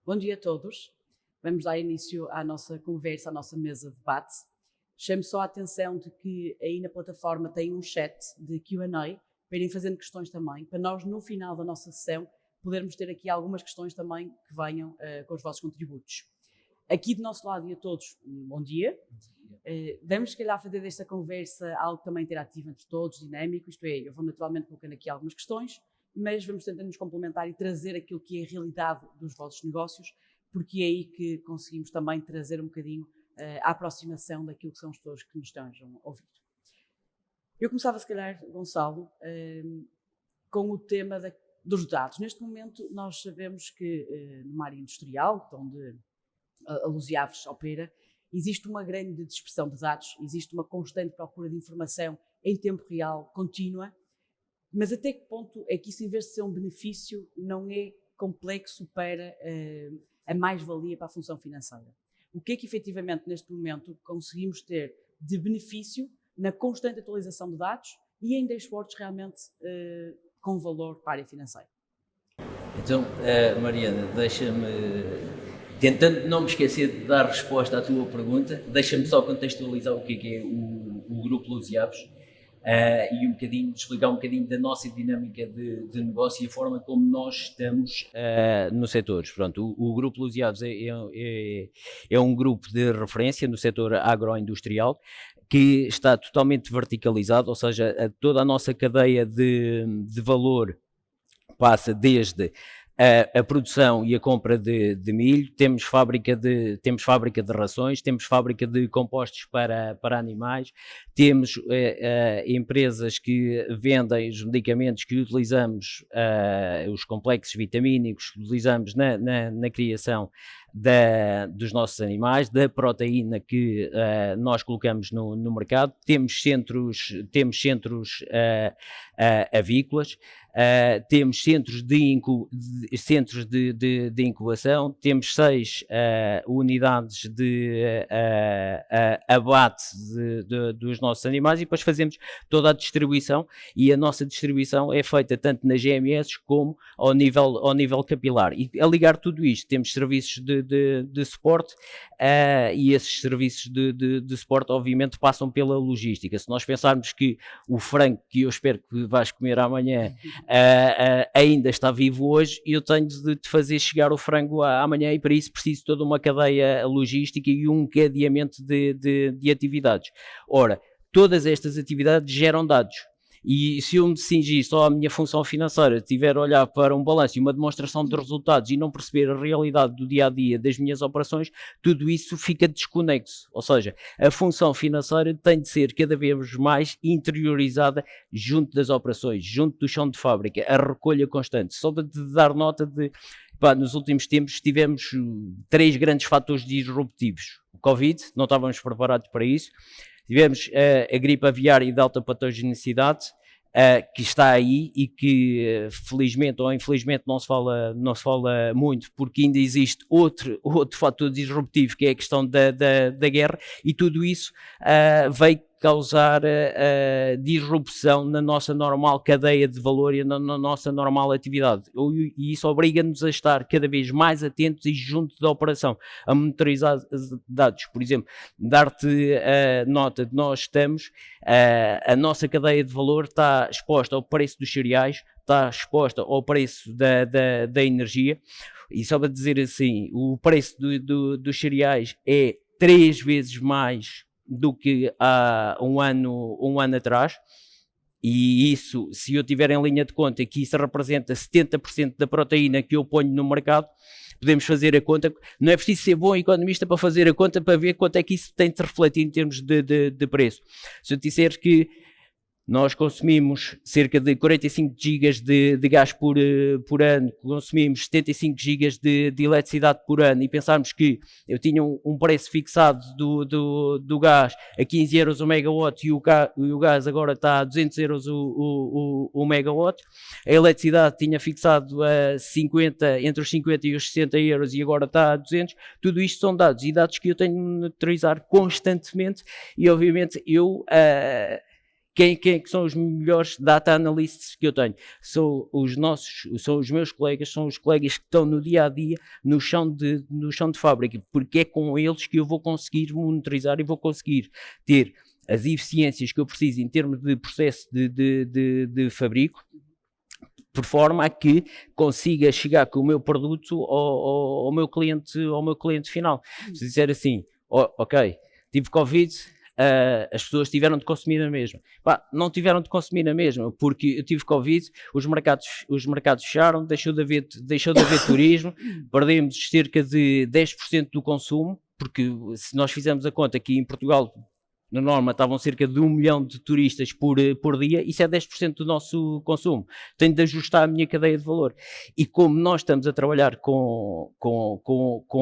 Bom dia a todos. Vamos dar início à nossa conversa, à nossa mesa de debate. Chamo só a atenção de que aí na plataforma tem um chat de Q&A para irem fazendo questões também, para nós no final da nossa sessão podermos ter aqui algumas questões também que venham com os vossos contributos. Aqui do nosso lado e a todos, bom dia. Vamos se calhar fazer desta conversa algo também interativo entre todos, dinâmico, isto é, eu vou naturalmente colocando aqui algumas questões, mas vamos tentar nos complementar e trazer aquilo que é a realidade dos vossos negócios, porque é aí que conseguimos também trazer um bocadinho a aproximação daquilo que são as pessoas que nos estão a ouvir. Eu começava, se calhar, Gonçalo, com o tema dos dados. Neste momento, nós sabemos que numa área industrial, onde a Luziaves opera, existe uma grande dispersão de dados, existe uma constante procura de informação em tempo real, contínua, mas até que ponto é que isso, em vez de ser um benefício, não é complexo para a mais-valia para a função financeira? O que é que efetivamente neste momento conseguimos ter de benefício na constante atualização de dados e em dashboards realmente com valor para a área financeira? Então, Mariana, deixa-me, tentando não me esquecer de dar resposta à tua pergunta, deixa-me só contextualizar o que é o Grupo Luziaves e explicar um bocadinho da nossa dinâmica de negócio e a forma como nós estamos no setor. Pronto, o Grupo Luziaves é um grupo de referência no setor agroindustrial que está totalmente verticalizado, ou seja, toda a nossa cadeia de valor passa desde a produção e a compra de milho, temos fábrica de rações, temos fábrica de compostos para animais, temos empresas que vendem os medicamentos que utilizamos, os complexos vitamínicos que utilizamos na criação dos nossos animais, da proteína que nós colocamos no mercado, temos centros avícolas, temos centros de incubação, temos 6 unidades de abate dos nossos animais e depois fazemos toda a distribuição, e a nossa distribuição é feita tanto nas GMS como ao nível capilar. E a ligar tudo isto, temos serviços de suporte e esses serviços de suporte obviamente passam pela logística. Se nós pensarmos que o frango que eu espero que vais comer amanhã ainda está vivo hoje, eu tenho de fazer chegar o frango amanhã, e para isso preciso toda uma cadeia logística e um encadeamento de atividades. Ora, todas estas atividades geram dados. E se eu me cingir só à minha função financeira, tiver a olhar para um balanço e uma demonstração de resultados e não perceber a realidade do dia-a-dia das minhas operações, tudo isso fica desconexo. Ou seja, a função financeira tem de ser cada vez mais interiorizada junto das operações, junto do chão de fábrica, a recolha constante. Só para te dar nota de... nos últimos tempos tivemos 3 grandes fatores disruptivos. O Covid, não estávamos preparados para isso. Tivemos a gripe aviária de alta patogenicidade, que está aí e que felizmente ou infelizmente não se fala muito, porque ainda existe outro fator disruptivo, que é a questão da guerra, e tudo isso veio causar disrupção na nossa normal cadeia de valor e na nossa normal atividade. E isso obriga-nos a estar cada vez mais atentos e junto da operação, a monitorizar dados. Por exemplo, dar-te nota de nós estamos, a nossa cadeia de valor está exposta ao preço dos cereais, está exposta ao preço da energia, e só para dizer assim, o preço dos cereais é 3 vezes mais do que há um ano atrás, e isso, se eu tiver em linha de conta que isso representa 70% da proteína que eu ponho no mercado, podemos fazer a conta. Não é preciso ser bom economista para fazer a conta, para ver quanto é que isso tem de refletir em termos de preço. Se eu disser que nós consumimos cerca de 45 gigas de gás por ano, consumimos 75 gigas de eletricidade por ano, e pensarmos que eu tinha um preço fixado do gás a 15 euros o megawatt, e o gás agora está a 200 euros o megawatt, a eletricidade tinha fixado a 50, entre os 50 e os 60 euros, e agora está a 200, tudo isto são dados, e dados que eu tenho de monitorizar constantemente, e obviamente eu... quem é que são os melhores data analysts que eu tenho? São os meus colegas, são os colegas que estão no dia a dia, no chão de fábrica, porque é com eles que eu vou conseguir monitorizar e vou conseguir ter as eficiências que eu preciso em termos de processo de fabrico, por forma a que consiga chegar com o meu produto ao meu cliente final. Se disser assim, ok, tive Covid, as pessoas tiveram de consumir a mesma. Não tiveram de consumir a mesma, porque eu tive Covid, os mercados fecharam, deixou de haver turismo, perdemos cerca de 10% do consumo, porque se nós fizermos a conta que em Portugal, na norma, estavam cerca de 1 milhão de turistas por dia, isso é 10% do nosso consumo. Tenho de ajustar a minha cadeia de valor. E como nós estamos a trabalhar com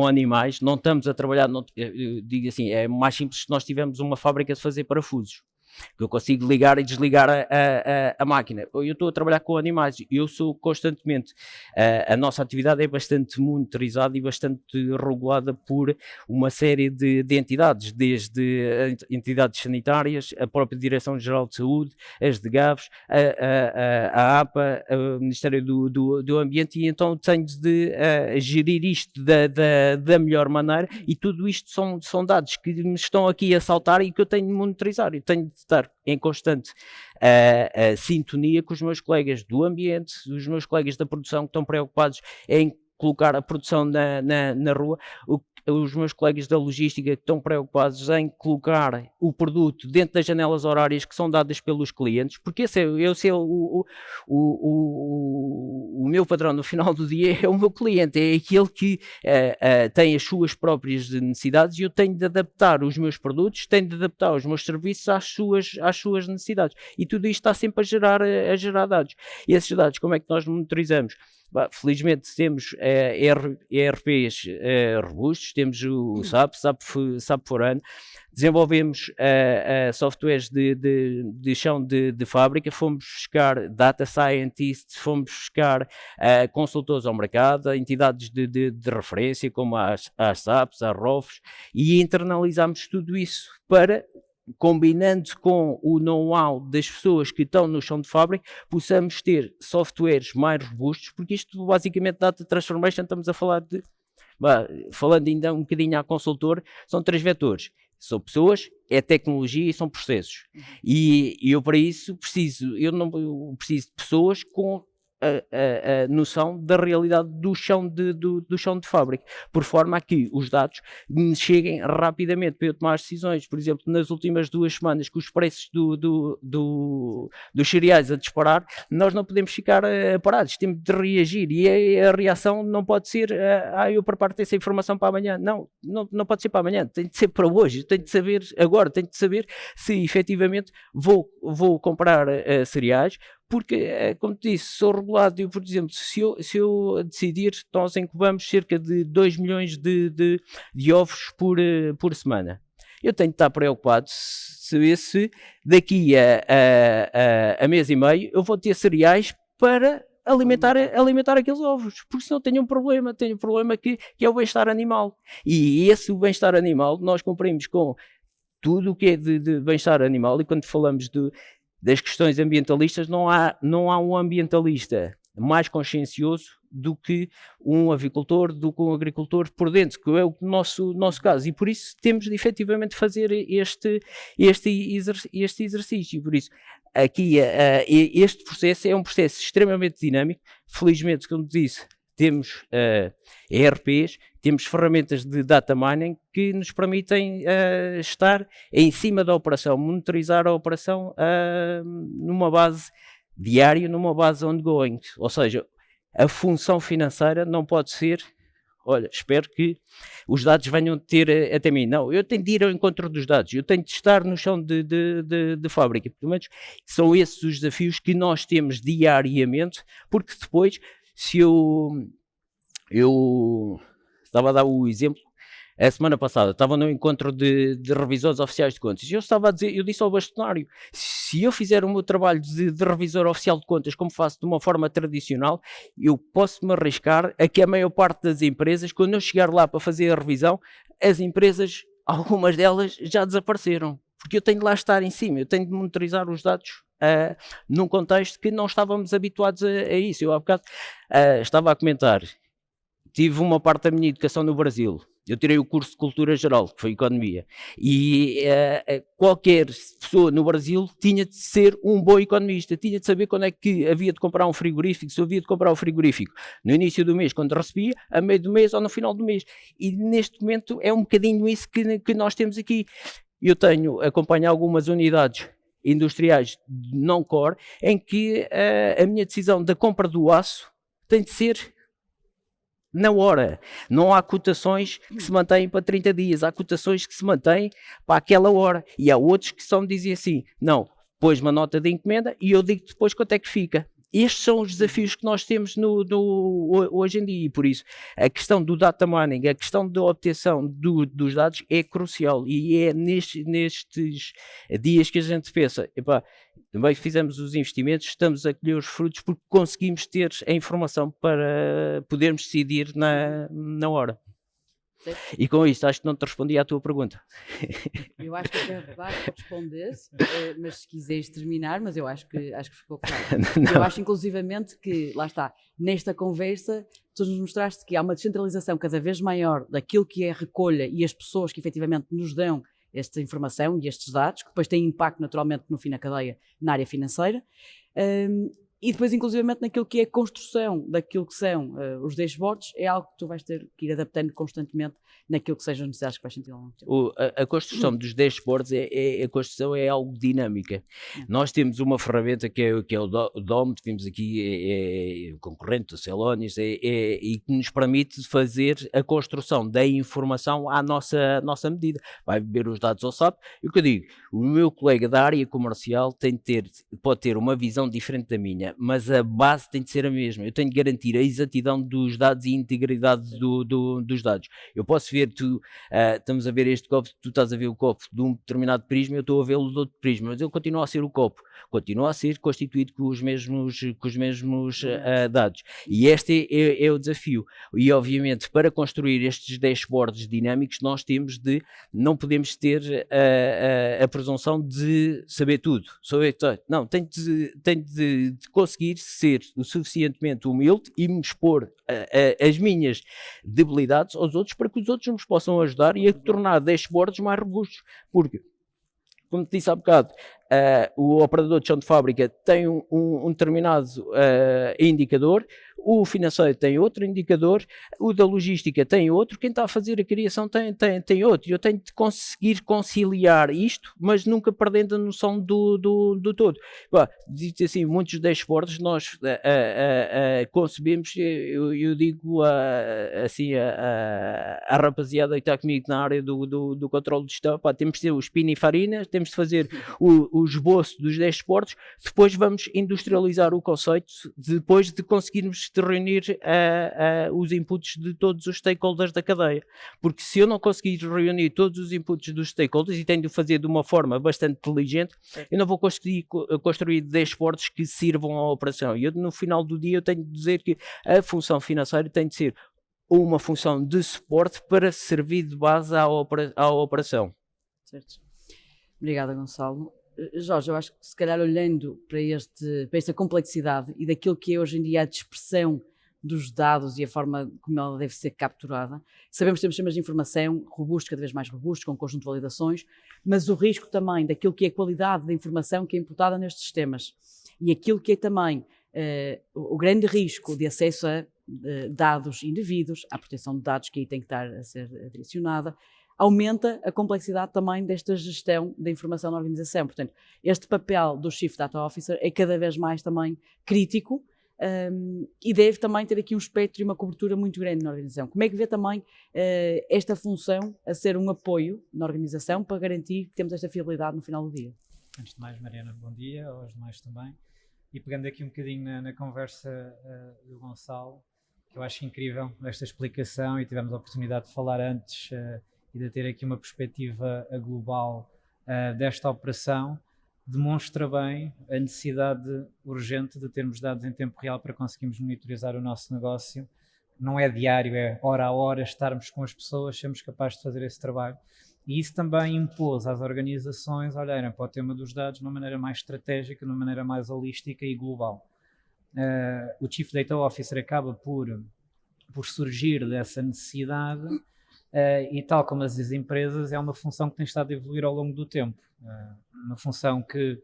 animais, não estamos a trabalhar, eu digo assim, é mais simples se nós tivermos uma fábrica de fazer parafusos, que eu consigo ligar e desligar a máquina. Eu estou a trabalhar com animais, eu sou constantemente, a nossa atividade é bastante monitorizada e bastante regulada por uma série de entidades, desde entidades sanitárias, a própria Direção-Geral de Saúde, as de Gaves, a APA, o Ministério do Ambiente, e então tenho de gerir isto da melhor maneira, e tudo isto são dados que me estão aqui a saltar e que eu tenho de monitorizar, eu tenho de estar em constante sintonia com os meus colegas do ambiente, os meus colegas da produção, que estão preocupados em colocar a produção na rua, os meus colegas da logística, que estão preocupados em colocar o produto dentro das janelas horárias que são dadas pelos clientes, porque esse é o meu padrão no final do dia, é o meu cliente, é aquele que tem as suas próprias necessidades, e eu tenho de adaptar os meus produtos, tenho de adaptar os meus serviços às suas necessidades, e tudo isto está sempre a gerar dados. E esses dados, como é que nós monitorizamos? Felizmente temos ERPs robustos, temos o SAP Forano, desenvolvemos softwares de chão de fábrica, fomos buscar data scientists, fomos buscar consultores ao mercado, entidades de referência como as SAPs, as ROFs, e internalizamos tudo isso para, combinando com o know-how das pessoas que estão no chão de fábrica, possamos ter softwares mais robustos, porque isto basicamente Data Transformation, estamos a falar falando ainda um bocadinho à consultor, são 3 vetores. São pessoas, é tecnologia e são processos. E eu para isso preciso de pessoas com a noção da realidade do chão de fábrica, por forma a que os dados me cheguem rapidamente para eu tomar as decisões. Por exemplo, nas últimas 2 semanas, com os preços dos cereais a disparar, nós não podemos ficar parados, temos de reagir, e a reação não pode ser eu preparo essa informação para amanhã. Não pode ser para amanhã, tem de ser para hoje, tenho de saber agora, tenho de saber se efetivamente vou comprar cereais, porque, como te disse, sou regulado. Por exemplo, se eu decidir, nós incubamos cerca de 2 milhões de ovos por semana. Eu tenho de estar preocupado se daqui a mês e meio eu vou ter cereais para alimentar aqueles ovos, porque senão tenho um problema que é o bem-estar animal. E o bem-estar animal nós cumprimos com tudo o que é de bem-estar animal, e quando falamos das questões ambientalistas, não há um ambientalista mais consciencioso do que um avicultor, do que um agricultor por dentro, que é o nosso caso, e por isso temos de efetivamente fazer este exercício. Por isso, aqui este processo é um processo extremamente dinâmico. Felizmente, como disse, temos ERPs, temos ferramentas de data mining que nos permitem estar em cima da operação, monitorizar a operação numa base diária, numa base ongoing. Ou seja, a função financeira não pode ser, olha, espero que os dados venham ter até mim. Não, eu tenho de ir ao encontro dos dados, eu tenho de estar no chão de fábrica. Pelo menos são esses os desafios que nós temos diariamente, porque depois, se eu estava a dar o exemplo, a semana passada estava no encontro de revisores oficiais de contas, e eu disse ao bastonário, se eu fizer o meu trabalho de revisor oficial de contas como faço de uma forma tradicional, eu posso me arriscar a que a maior parte das empresas, quando eu chegar lá para fazer a revisão, as empresas, algumas delas já desapareceram. porque eu tenho de lá estar em cima, eu tenho de monitorizar os dados num contexto que não estávamos habituados a isso. Eu há bocado estava a comentar, tive uma parte da minha educação no Brasil. Eu tirei o curso de Cultura Geral, que foi Economia, e qualquer pessoa no Brasil tinha de ser um bom economista, tinha de saber quando é que havia de comprar um frigorífico, se havia de comprar um frigorífico no início do mês, quando recebia, a meio do mês ou no final do mês. E neste momento é um bocadinho isso que nós temos aqui. Eu acompanho algumas unidades industriais não core, em que a minha decisão da compra do aço tem de ser na hora. Não há cotações que se mantêm para 30 dias, há cotações que se mantêm para aquela hora. E há outros que só me dizem assim, não, pôs uma nota de encomenda e eu digo depois quanto é que fica. Estes são os desafios que nós temos hoje em dia, e por isso a questão do data mining, a questão da obtenção dos dados é crucial, e é nestes dias que a gente pensa, epá, também fizemos os investimentos, estamos a colher os frutos porque conseguimos ter a informação para podermos decidir na hora. Certo. E com isto acho que não te respondi à tua pergunta. Eu acho que até vai responder, mas se quiseres terminar, mas eu acho que ficou claro. Eu acho inclusivamente que, lá está, nesta conversa tu nos mostraste que há uma descentralização cada vez maior daquilo que é a recolha e as pessoas que efetivamente nos dão esta informação e estes dados, que depois têm impacto naturalmente no fim da cadeia na área financeira. E depois, inclusivamente, naquilo que é a construção daquilo que são os dashboards, é algo que tu vais ter que ir adaptando constantemente naquilo que sejam necessidades que vais sentir ao longo do tempo. A construção dos dashboards a construção é algo dinâmica. Nós temos uma ferramenta que é o DOM, que vimos aqui, é o concorrente do Celonis, e que nos permite fazer a construção da informação à nossa medida. Vai beber os dados ao SAP. E o que eu digo, o meu colega da área comercial pode ter uma visão diferente da minha, mas a base tem de ser a mesma. Eu tenho de garantir a exatidão dos dados e a integridade dos dados. Eu posso ver, estamos a ver este copo, tu estás a ver o copo de um determinado prisma, eu estou a vê-lo de outro prisma, mas ele continua a ser o copo, continua a ser constituído com os mesmos dados. E este é o desafio. E obviamente para construir estes dashboards dinâmicos nós não podemos ter a presunção de saber tudo. Não, tenho de conseguir ser o suficientemente humilde e me expor as minhas debilidades aos outros para que os outros nos possam ajudar e a tornar dashboards mais robustos. Porque, como te disse há bocado, o operador de chão de fábrica tem um determinado indicador, o financeiro tem outro indicador, o da logística tem outro, quem está a fazer a criação tem outro. E eu tenho de conseguir conciliar isto, mas nunca perdendo a noção do todo. Dito assim, muitos dashboards nós concebemos, eu digo assim, a rapaziada que está comigo na área do controle de gestão, temos de ter os Pininfarina, temos de fazer o esboço dos dashboards, depois vamos industrializar o conceito, depois de conseguirmos reunir os inputs de todos os stakeholders da cadeia, porque se eu não conseguir reunir todos os inputs dos stakeholders e tenho de fazer de uma forma bastante inteligente, eu não vou conseguir construir dashboards que sirvam à operação. E no final do dia eu tenho de dizer que a função financeira tem de ser uma função de suporte para servir de base à operação. Certo. Obrigada, Gonçalo. Jorge, eu acho que se calhar olhando para esta complexidade e daquilo que é hoje em dia a dispersão dos dados e a forma como ela deve ser capturada, sabemos que temos sistemas de informação robustos, cada vez mais robustos, com um conjunto de validações, mas o risco também daquilo que é a qualidade da informação que é imputada nestes sistemas e aquilo que é também o grande risco de acesso a dados indevidos, à proteção de dados que aí tem que estar a ser direcionada, aumenta a complexidade também desta gestão da informação na organização. Portanto, este papel do Chief Data Officer é cada vez mais também crítico e deve também ter aqui um espectro e uma cobertura muito grande na organização. Como é que vê também esta função a ser um apoio na organização para garantir que temos esta fiabilidade no final do dia? Antes de mais, Mariana, bom dia, aos demais também. E pegando aqui um bocadinho na conversa do Gonçalo, que eu acho incrível esta explicação, e tivemos a oportunidade de falar antes e de ter aqui uma perspectiva global desta operação, demonstra bem a necessidade urgente de termos dados em tempo real para conseguirmos monitorizar o nosso negócio. Não é diário, é hora a hora estarmos com as pessoas, sermos capazes de fazer esse trabalho. E isso também impôs às organizações olharem para o tema dos dados de uma maneira mais estratégica, de uma maneira mais holística e global. O Chief Data Officer acaba por surgir dessa necessidade e, tal como as empresas, é uma função que tem estado a evoluir ao longo do tempo. Uma função que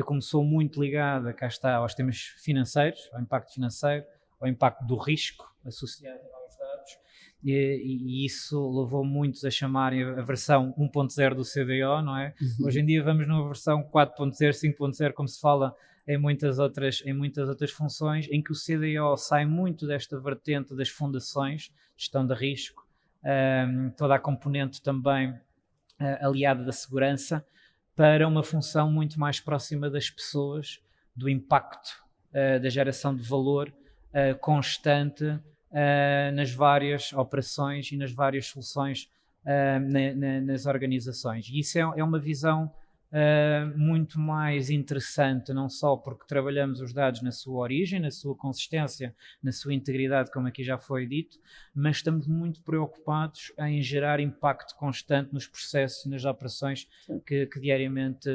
começou muito ligada, cá está, aos temas financeiros, ao impacto financeiro, ao impacto do risco associado aos dados, e isso levou muitos a chamarem a versão 1.0 do CDO, não é? Hoje em dia vamos numa versão 4.0, 5.0, como se fala em muitas outras funções, em que o CDO sai muito desta vertente das fundações, gestão de risco, toda a componente também aliada da segurança, para uma função muito mais próxima das pessoas, do impacto, da geração de valor constante nas várias operações e nas várias soluções nas organizações. E isso é uma visão muito mais interessante, não só porque trabalhamos os dados na sua origem, na sua consistência, na sua integridade, como aqui já foi dito, mas estamos muito preocupados em gerar impacto constante nos processos e nas operações que diariamente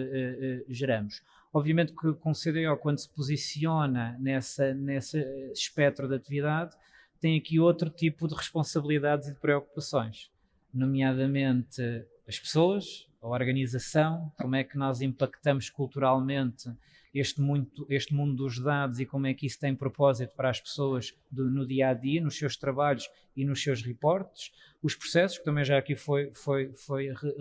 geramos. Obviamente que com o CDO, quando se posiciona nesse espectro de atividade, tem aqui outro tipo de responsabilidades e de preocupações, nomeadamente as pessoas, a organização, como é que nós impactamos culturalmente este mundo dos dados e como é que isso tem propósito para as pessoas no dia a dia, nos seus trabalhos e nos seus reportes, os processos, que também já aqui foi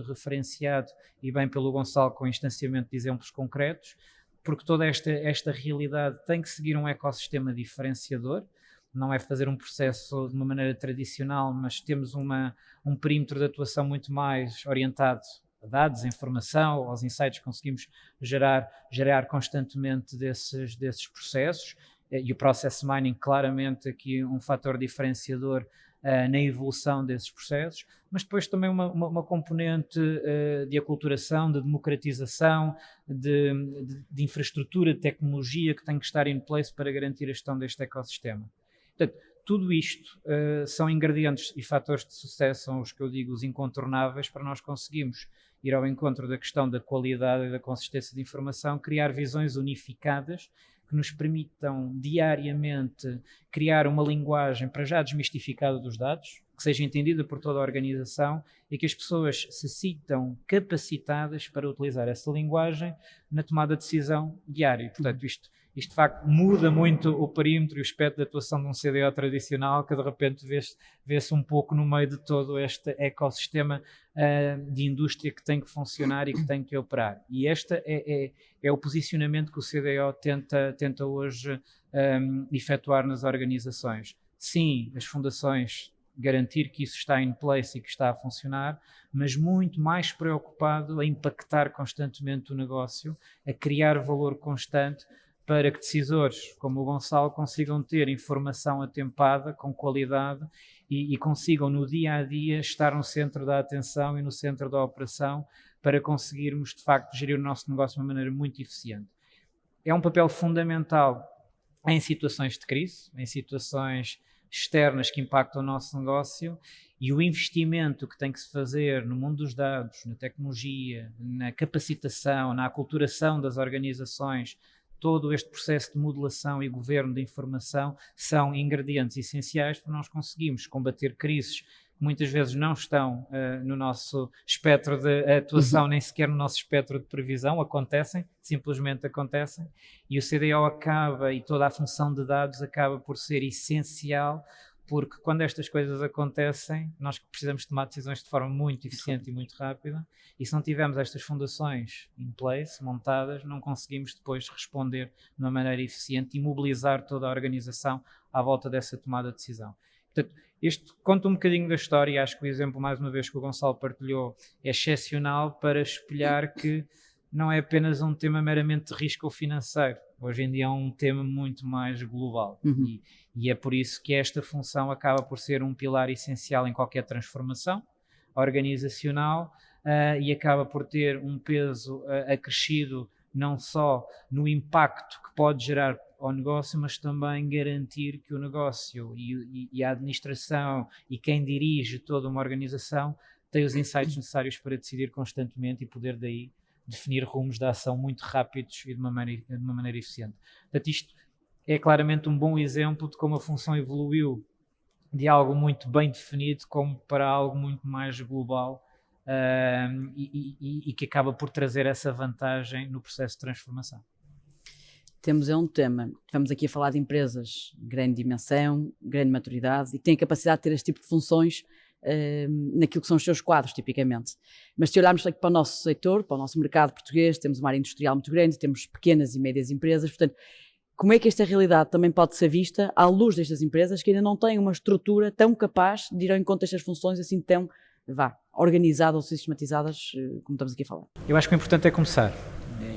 referenciado e bem pelo Gonçalo com instanciamento de exemplos concretos, porque toda esta realidade tem que seguir um ecossistema diferenciador. Não é fazer um processo de uma maneira tradicional, mas temos um perímetro de atuação muito mais orientado a dados, a informação, aos insights que conseguimos gerar constantemente desses processos, e o process mining claramente aqui um fator diferenciador na evolução desses processos, mas depois também uma componente de aculturação, de democratização, de infraestrutura, de tecnologia que tem que estar in place para garantir a gestão deste ecossistema. Portanto, tudo isto são ingredientes e fatores de sucesso, são os que eu digo, os incontornáveis, para nós conseguirmos ir ao encontro da questão da qualidade e da consistência de informação, criar visões unificadas que nos permitam diariamente criar uma linguagem para já desmistificada dos dados, que seja entendida por toda a organização e que as pessoas se sintam capacitadas para utilizar essa linguagem na tomada de decisão diária. Portanto, isto de facto muda muito o perímetro e o espectro de atuação de um CDO tradicional, que de repente vê-se um pouco no meio de todo este ecossistema de indústria que tem que funcionar e que tem que operar. E este é o posicionamento que o CDO tenta hoje efetuar nas organizações. Sim, as fundações garantir que isso está in place e que está a funcionar, mas muito mais preocupado a impactar constantemente o negócio, a criar valor constante, para que decisores como o Gonçalo consigam ter informação atempada, com qualidade e consigam no dia a dia estar no centro da atenção e no centro da operação para conseguirmos de facto gerir o nosso negócio de uma maneira muito eficiente. É um papel fundamental em situações de crise, em situações externas que impactam o nosso negócio, e o investimento que tem que se fazer no mundo dos dados, na tecnologia, na capacitação, na aculturação das organizações, todo este processo de modelação e governo de informação são ingredientes essenciais para nós conseguirmos combater crises que muitas vezes não estão no nosso espectro de atuação, nem sequer no nosso espectro de previsão, simplesmente acontecem, e o CDO acaba, e toda a função de dados acaba por ser essencial, porque quando estas coisas acontecem, nós precisamos tomar decisões de forma muito eficiente e muito rápida, e se não tivermos estas fundações in place, montadas, não conseguimos depois responder de uma maneira eficiente e mobilizar toda a organização à volta dessa tomada de decisão. Portanto, isto conta um bocadinho da história, e acho que o exemplo, mais uma vez, que o Gonçalo partilhou é excepcional para espelhar que não é apenas um tema meramente de risco financeiro. Hoje em dia é um tema muito mais global. E é por isso que esta função acaba por ser um pilar essencial em qualquer transformação organizacional e acaba por ter um peso acrescido não só no impacto que pode gerar ao negócio, mas também garantir que o negócio e a administração e quem dirige toda uma organização tem os insights necessários para decidir constantemente e poder daí definir rumos de ação muito rápidos e de uma maneira eficiente. Portanto, isto é claramente um bom exemplo de como a função evoluiu de algo muito bem definido como para algo muito mais global e que acaba por trazer essa vantagem no processo de transformação. Temos um tema, estamos aqui a falar de empresas de grande dimensão, grande maturidade e que têm a capacidade de ter este tipo de funções naquilo que são os seus quadros, tipicamente. Mas se olharmos aqui para o nosso setor, para o nosso mercado português, temos uma área industrial muito grande, temos pequenas e médias empresas, portanto, como é que esta realidade também pode ser vista à luz destas empresas que ainda não têm uma estrutura tão capaz de ir ao encontro destas funções assim tão, organizadas ou sistematizadas, como estamos aqui a falar? Eu acho que o importante é começar.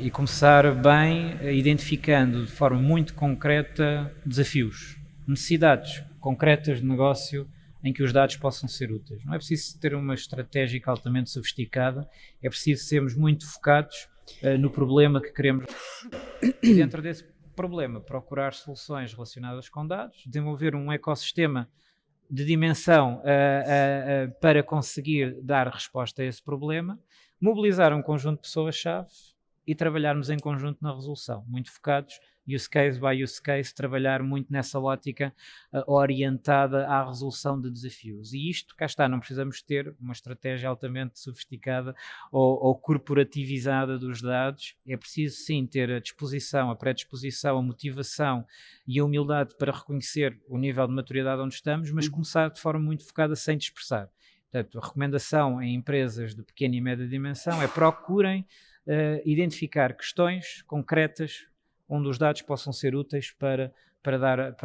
E começar bem, identificando de forma muito concreta desafios, necessidades concretas de negócio em que os dados possam ser úteis. Não é preciso ter uma estratégia altamente sofisticada, é preciso sermos muito focados no problema que queremos. E dentro desse problema, procurar soluções relacionadas com dados, desenvolver um ecossistema de dimensão para conseguir dar resposta a esse problema, mobilizar um conjunto de pessoas-chave e trabalharmos em conjunto na resolução, muito focados, use case by use case, trabalhar muito nessa ótica orientada à resolução de desafios. E isto, cá está, não precisamos ter uma estratégia altamente sofisticada ou corporativizada dos dados, é preciso sim ter a disposição, a predisposição, a motivação e a humildade para reconhecer o nível de maturidade onde estamos, mas começar de forma muito focada sem dispersar. Portanto, a recomendação em empresas de pequena e média dimensão é procurem identificar questões concretas onde os dados possam ser úteis para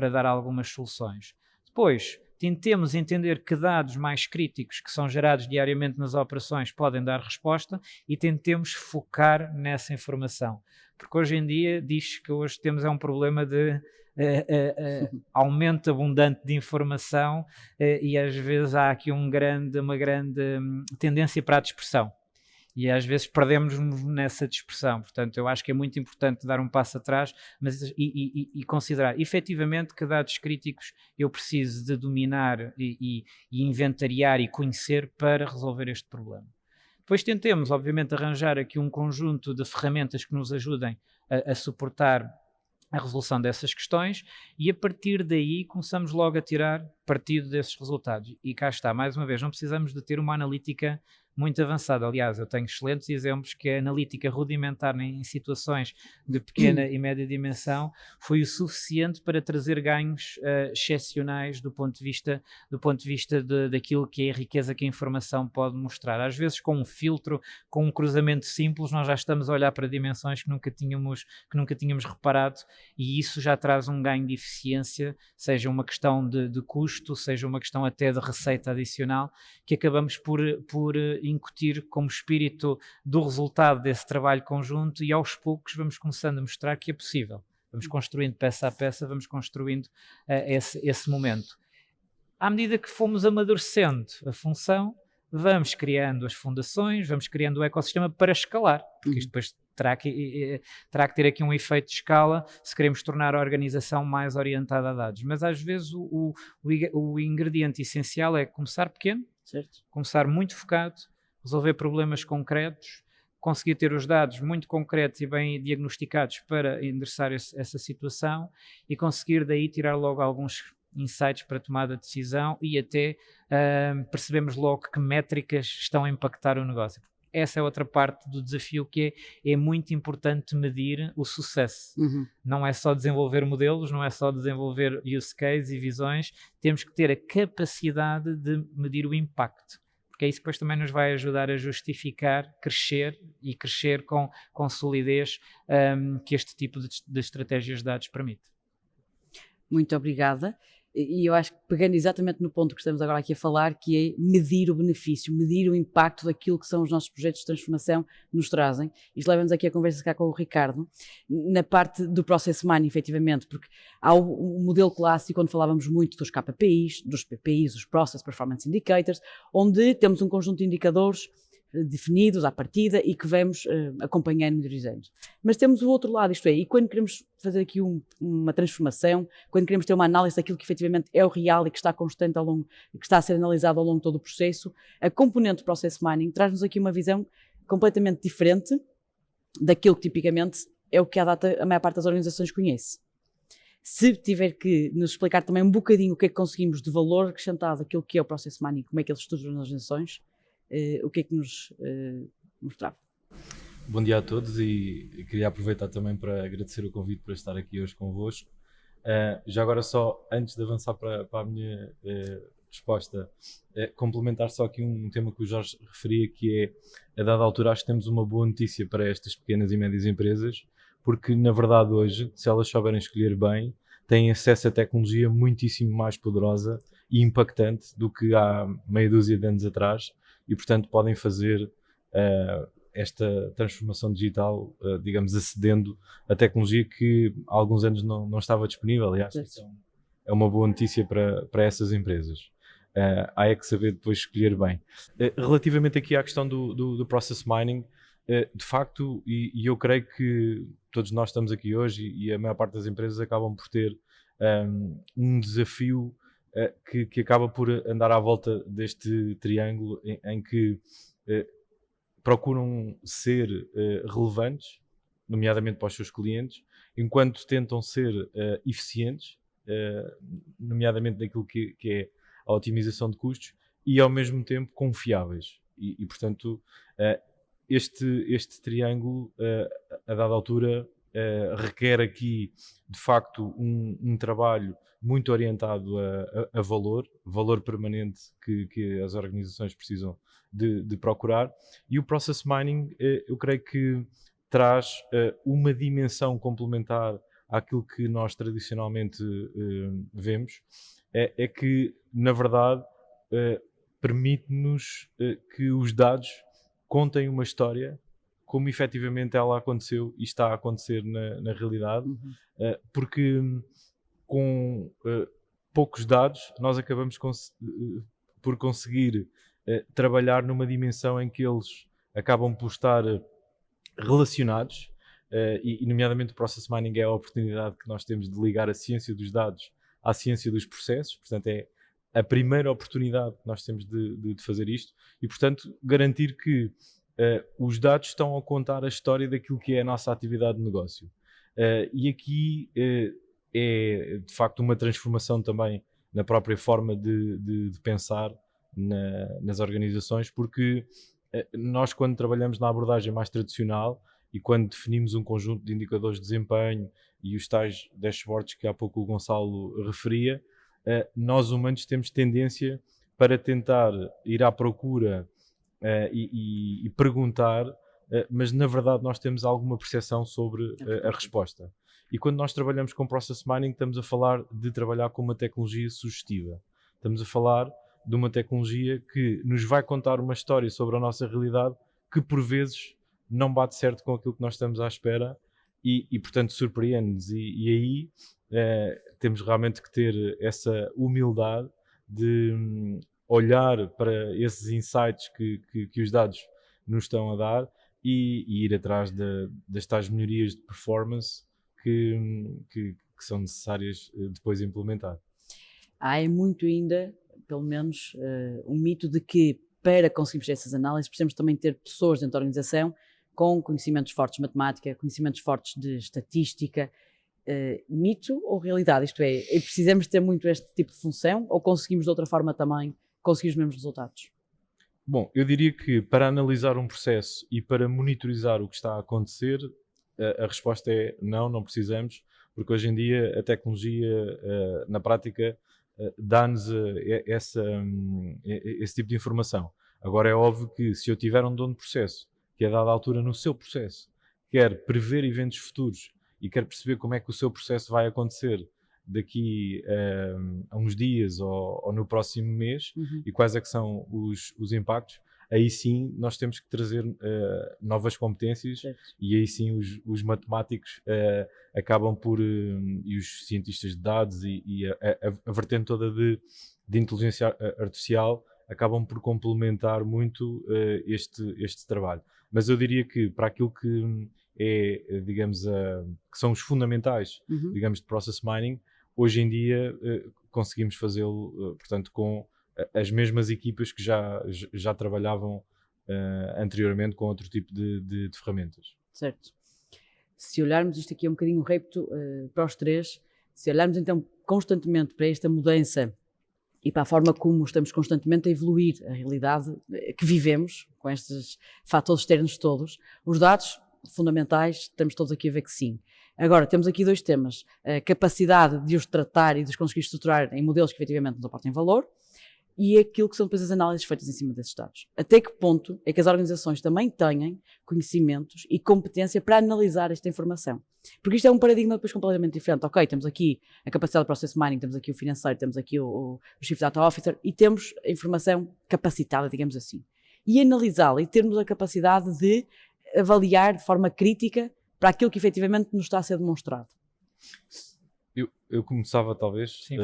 dar algumas soluções. Depois, tentemos entender que dados mais críticos que são gerados diariamente nas operações podem dar resposta e tentemos focar nessa informação. Porque hoje em dia diz que hoje temos um problema de aumento abundante de informação e às vezes há aqui uma grande tendência para a dispersão. E às vezes perdemos-nos nessa dispersão. Portanto, eu acho que é muito importante dar um passo atrás e considerar efetivamente que dados críticos eu preciso de dominar e inventariar e conhecer para resolver este problema. Depois tentemos, obviamente, arranjar aqui um conjunto de ferramentas que nos ajudem a suportar a resolução dessas questões e a partir daí começamos logo a tirar partido desses resultados. E cá está, mais uma vez, não precisamos de ter uma analítica muito avançada. Aliás, eu tenho excelentes exemplos que a analítica rudimentar em situações de pequena e média dimensão foi o suficiente para trazer ganhos excepcionais do ponto de vista daquilo que é a riqueza que a informação pode mostrar. Às vezes com um filtro, com um cruzamento simples, nós já estamos a olhar para dimensões que nunca tínhamos reparado e isso já traz um ganho de eficiência, seja uma questão de custo, seja uma questão até de receita adicional, que acabamos por incutir como espírito do resultado desse trabalho conjunto e aos poucos vamos começando a mostrar que é possível. Vamos construindo peça a peça, vamos construindo esse momento. À medida que fomos amadurecendo a função, vamos criando as fundações, vamos criando o ecossistema para escalar, porque isto depois terá que ter aqui um efeito de escala se queremos tornar a organização mais orientada a dados. Mas às vezes o ingrediente essencial é começar pequeno, certo? Começar muito focado, resolver problemas concretos, conseguir ter os dados muito concretos e bem diagnosticados para endereçar essa situação e conseguir daí tirar logo alguns insights para tomada de decisão e até percebemos logo que métricas estão a impactar o negócio. Essa é outra parte do desafio que é muito importante medir o sucesso. Não é só desenvolver modelos, não é só desenvolver use cases e visões, temos que ter a capacidade de medir o impacto, porque isso depois também nos vai ajudar a justificar, crescer com solidez que este tipo de estratégias de dados permite. Muito obrigada. E eu acho que pegando exatamente no ponto que estamos agora aqui a falar, que é medir o benefício, medir o impacto daquilo que são os nossos projetos de transformação nos trazem. Isto leva-nos aqui a conversa cá com o Ricardo, na parte do Process Mining, efetivamente, porque há o modelo clássico onde falávamos muito dos KPIs, dos PPIs, os Process Performance Indicators, onde temos um conjunto de indicadores definidos à partida e que vamos acompanhando e monitorizando. Mas temos o outro lado, isto é, e quando queremos fazer aqui uma transformação, quando queremos ter uma análise daquilo que efetivamente é o real e que está constante que está a ser analisado ao longo de todo o processo, a componente do Process Mining traz-nos aqui uma visão completamente diferente daquilo que tipicamente é o que à data a maior parte das organizações conhece. Se tiver que nos explicar também um bocadinho o que é que conseguimos de valor acrescentado àquilo que é o Process Mining, como é que ele estrutura nas organizações, o que é que nos mostrava? Bom dia a todos e queria aproveitar também para agradecer o convite para estar aqui hoje convosco. Já agora só, antes de avançar para a minha resposta, complementar só aqui um tema que o Jorge referia, que é, a dada altura, acho que temos uma boa notícia para estas pequenas e médias empresas, porque na verdade hoje, se elas souberem escolher bem, têm acesso a tecnologia muitíssimo mais poderosa e impactante do que há meia dúzia de anos atrás, e portanto podem fazer esta transformação digital, digamos, acedendo a tecnologia que há alguns anos não estava disponível. Aliás, é uma boa notícia para essas empresas. Há é que saber depois escolher bem. Relativamente aqui à questão do Process Mining, de facto, e eu creio que todos nós estamos aqui hoje e a maior parte das empresas acabam por ter um desafio que acaba por andar à volta deste triângulo em que procuram ser relevantes, nomeadamente para os seus clientes, enquanto tentam ser eficientes, nomeadamente naquilo que é a otimização de custos, e ao mesmo tempo confiáveis. E portanto, este triângulo, a dada altura, requer aqui, de facto, um trabalho muito orientado a valor permanente que as organizações precisam de procurar, e o Process Mining, eu creio que traz uma dimensão complementar àquilo que nós tradicionalmente vemos, é que, na verdade, permite-nos que os dados contem uma história como efetivamente ela aconteceu e está a acontecer na realidade, porque com poucos dados nós acabamos por conseguir trabalhar numa dimensão em que eles acabam por estar relacionados, e nomeadamente o Process Mining é a oportunidade que nós temos de ligar a ciência dos dados à ciência dos processos, portanto é a primeira oportunidade que nós temos de fazer isto, e portanto garantir que os dados estão a contar a história daquilo que é a nossa atividade de negócio. E aqui é de facto uma transformação também na própria forma de pensar nas organizações, porque nós, quando trabalhamos na abordagem mais tradicional e quando definimos um conjunto de indicadores de desempenho e os tais dashboards que há pouco o Gonçalo referia, nós humanos temos tendência para tentar ir à procura e perguntar, mas na verdade nós temos alguma percepção sobre a resposta. E quando nós trabalhamos com Process Mining, estamos a falar de trabalhar com uma tecnologia sugestiva. Estamos a falar de uma tecnologia que nos vai contar uma história sobre a nossa realidade que por vezes não bate certo com aquilo que nós estamos à espera e portanto surpreende-nos. E aí temos realmente que ter essa humildade de olhar para esses insights que os dados nos estão a dar e ir atrás das tais melhorias de performance que são necessárias depois implementar. Há muito ainda, pelo menos, um mito de que para conseguirmos essas análises precisamos também ter pessoas dentro da organização com conhecimentos fortes de matemática, conhecimentos fortes de estatística. Mito ou realidade? Isto é, precisamos ter muito este tipo de função ou conseguimos de outra forma também conseguir os mesmos resultados? Bom, eu diria que para analisar um processo e para monitorizar o que está a acontecer, a resposta é não precisamos, porque hoje em dia a tecnologia, na prática, dá-nos esse tipo de informação. Agora é óbvio que se eu tiver um dono de processo que a dada altura no seu processo quer prever eventos futuros e quer perceber como é que o seu processo vai acontecer daqui a uns dias ou no próximo mês e quais é que são os impactos, aí sim nós temos que trazer novas competências, e aí sim os matemáticos acabam por, e os cientistas de dados e a vertente toda de inteligência artificial acabam por complementar muito este trabalho. Mas eu diria que para aquilo que é, digamos, que são os fundamentais, digamos, de process mining, hoje em dia conseguimos fazê-lo, portanto, com as mesmas equipas que já trabalhavam anteriormente com outro tipo de ferramentas. Certo. Se olharmos, isto aqui é um bocadinho um repto para os três, se olharmos então constantemente para esta mudança e para a forma como estamos constantemente a evoluir a realidade que vivemos, com estes fatores externos todos, os dados fundamentais, estamos todos aqui a ver que sim. Agora, temos aqui dois temas, a capacidade de os tratar e de os conseguir estruturar em modelos que efetivamente nos aportem valor, e aquilo que são depois as análises feitas em cima desses dados. Até que ponto é que as organizações também têm conhecimentos e competência para analisar esta informação? Porque isto é um paradigma depois completamente diferente. Ok, temos aqui a capacidade de process mining, temos aqui o financeiro, temos aqui o Chief Data Officer e temos a informação capacitada, digamos assim. E analisá-la e termos a capacidade de avaliar de forma crítica para aquilo que efetivamente nos está a ser demonstrado. Eu começava talvez... Sim,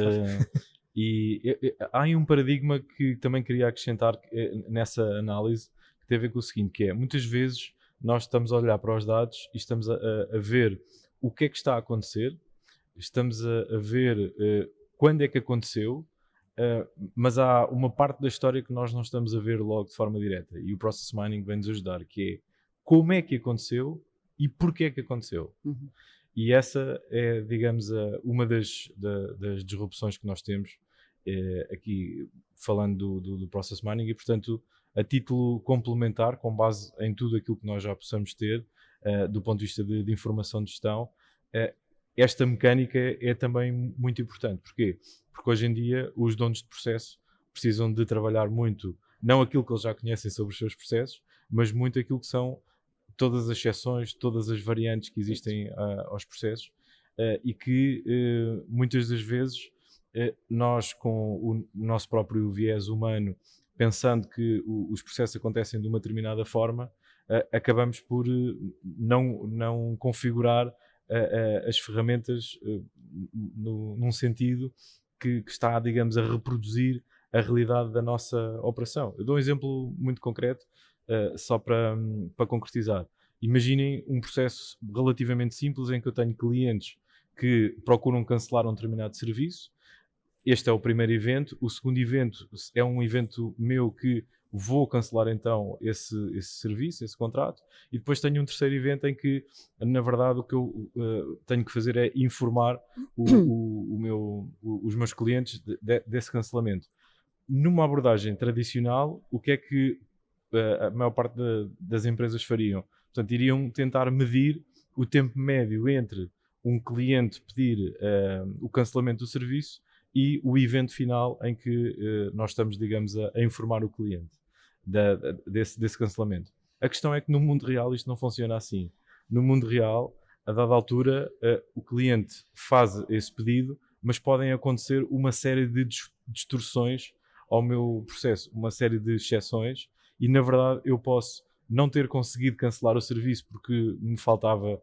e há aí um paradigma que também queria acrescentar nessa análise, que tem a ver com o seguinte, que é, muitas vezes nós estamos a olhar para os dados e estamos a ver o que é que está a acontecer, estamos a ver quando é que aconteceu, mas há uma parte da história que nós não estamos a ver logo de forma direta, e o Process Mining vem-nos ajudar, que é como é que aconteceu e porquê é que aconteceu. E essa é, digamos, uma das disrupções que nós temos aqui, falando do Process Mining, e, portanto, a título complementar, com base em tudo aquilo que nós já possamos ter, do ponto de vista de informação de gestão, esta mecânica é também muito importante. Porquê? Porque hoje em dia os donos de processo precisam de trabalhar muito, não aquilo que eles já conhecem sobre os seus processos, mas muito aquilo que são todas as exceções, todas as variantes que existem aos processos, e que muitas das vezes nós, com o nosso próprio viés humano, pensando que os processos acontecem de uma determinada forma, acabamos por não configurar as ferramentas num sentido que está, digamos, a reproduzir a realidade da nossa operação. Eu dou um exemplo muito concreto, só para concretizar. Imaginem um processo relativamente simples em que eu tenho clientes que procuram cancelar um determinado serviço. Este é o primeiro evento. O segundo evento é um evento meu que vou cancelar então esse serviço, esse contrato. E depois tenho um terceiro evento em que, na verdade, o que eu tenho que fazer é informar os meus clientes desse cancelamento. Numa abordagem tradicional, o que é que a maior parte das empresas fariam? Portanto, iriam tentar medir o tempo médio entre um cliente pedir o cancelamento do serviço e o evento final em que nós estamos, digamos, a informar o cliente desse cancelamento. A questão é que no mundo real isto não funciona assim. No mundo real, a dada altura, o cliente faz esse pedido, mas podem acontecer uma série de distorções ao meu processo, uma série de exceções, e na verdade eu posso não ter conseguido cancelar o serviço porque me faltava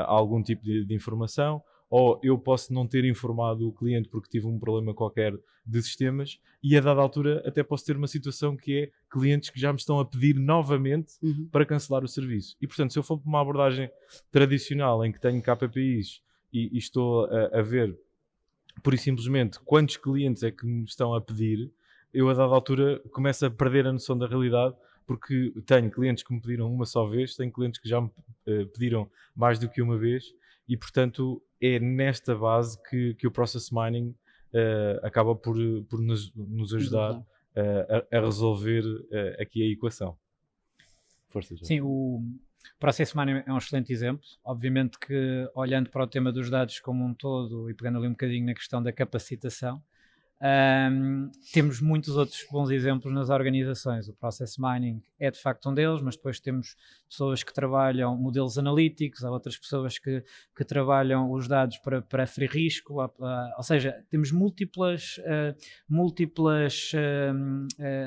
algum tipo de informação, ou eu posso não ter informado o cliente porque tive um problema qualquer de sistemas, e a dada altura até posso ter uma situação que é clientes que já me estão a pedir novamente para cancelar o serviço. E portanto, se eu for para uma abordagem tradicional em que tenho KPIs e estou a ver pura e simplesmente quantos clientes é que me estão a pedir, eu a dada altura começo a perder a noção da realidade, porque tenho clientes que me pediram uma só vez, tenho clientes que já me pediram mais do que uma vez, e portanto é nesta base que o Process Mining acaba por nos ajudar a resolver aqui a equação. Força, já. Sim, o Process Mining é um excelente exemplo. Obviamente que, olhando para o tema dos dados como um todo e pegando ali um bocadinho na questão da capacitação, temos muitos outros bons exemplos nas organizações. O Process Mining é de facto um deles, mas depois temos pessoas que trabalham modelos analíticos, há outras pessoas que trabalham os dados para aferir risco, ou seja, temos múltiplas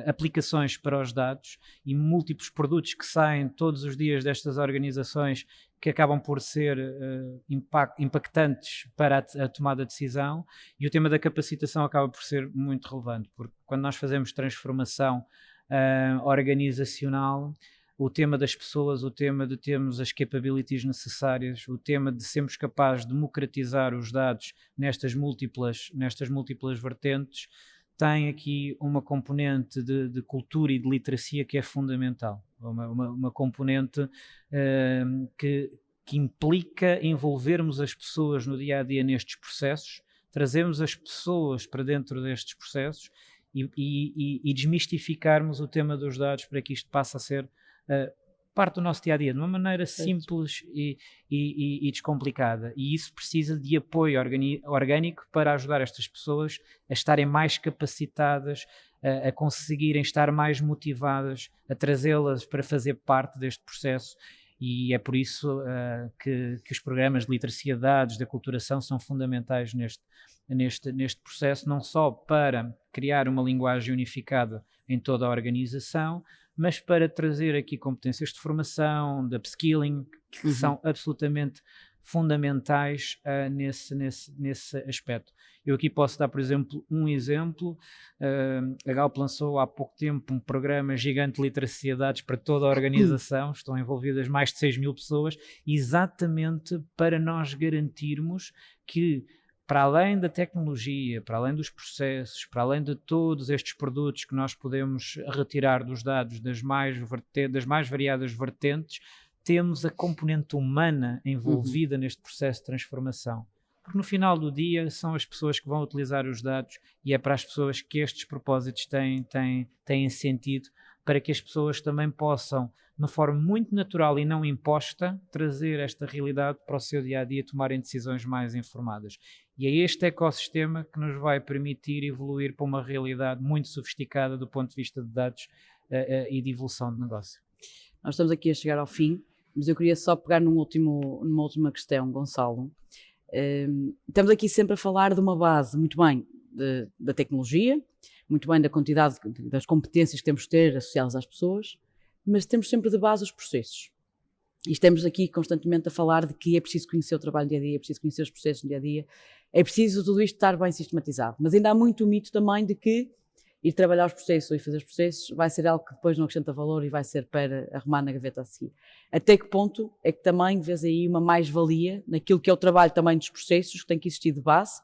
aplicações para os dados e múltiplos produtos que saem todos os dias destas organizações que acabam por ser impactantes para a tomada de decisão, e o tema da capacitação acaba por ser muito relevante, porque quando nós fazemos transformação organizacional, o tema das pessoas, o tema de termos as capabilities necessárias, o tema de sermos capazes de democratizar os dados nestas múltiplas vertentes, tem aqui uma componente de cultura e de literacia que é fundamental, uma componente que implica envolvermos as pessoas no dia-a-dia nestes processos, trazermos as pessoas para dentro destes processos e desmistificarmos o tema dos dados para que isto passe a ser parte do nosso dia-a-dia, de uma maneira simples e descomplicada. E isso precisa de apoio orgânico para ajudar estas pessoas a estarem mais capacitadas, a conseguirem estar mais motivadas, a trazê-las para fazer parte deste processo. E é por isso que os programas de literacia de dados, de aculturação, são fundamentais neste processo, não só para criar uma linguagem unificada em toda a organização, mas para trazer aqui competências de formação, de upskilling, que são absolutamente fundamentais nesse aspecto. Eu aqui posso dar, por exemplo, a Galp lançou há pouco tempo um programa gigante de literacia de dados para toda a organização, estão envolvidas mais de 6.000 pessoas, exatamente para nós garantirmos que, para além da tecnologia, para além dos processos, para além de todos estes produtos que nós podemos retirar dos dados das mais variadas vertentes, temos a componente humana envolvida neste processo de transformação. Porque no final do dia são as pessoas que vão utilizar os dados e é para as pessoas que estes propósitos têm sentido, para que as pessoas também possam, de uma forma muito natural e não imposta, trazer esta realidade para o seu dia-a-dia, tomarem decisões mais informadas. E é este ecossistema que nos vai permitir evoluir para uma realidade muito sofisticada do ponto de vista de dados e de evolução de negócio. Nós estamos aqui a chegar ao fim, mas eu queria só pegar numa última questão, Gonçalo. Estamos aqui sempre a falar de uma base, muito bem, da tecnologia, muito bem da quantidade das competências que temos de ter associadas às pessoas, mas temos sempre de base os processos. E estamos aqui constantemente a falar de que é preciso conhecer o trabalho do dia-a-dia, é preciso conhecer os processos do dia-a-dia, é preciso tudo isto estar bem sistematizado. Mas ainda há muito mito também de que ir trabalhar os processos ou ir fazer os processos vai ser algo que depois não acrescenta valor e vai ser para arrumar na gaveta a seguir. Até que ponto é que também vês aí uma mais-valia naquilo que é o trabalho também dos processos, que tem que existir de base,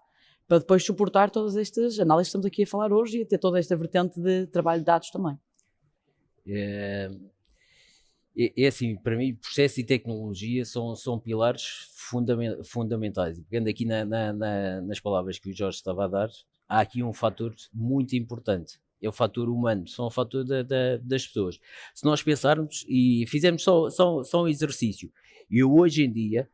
para depois suportar todas estas análises que estamos aqui a falar hoje e ter toda esta vertente de trabalho de dados também? É assim, para mim, processo e tecnologia são pilares fundamentais. E pegando aqui nas palavras que o Jorge estava a dar, há aqui um fator muito importante, é o fator humano, são o fator das pessoas. Se nós pensarmos e fizermos só um exercício, eu hoje em dia,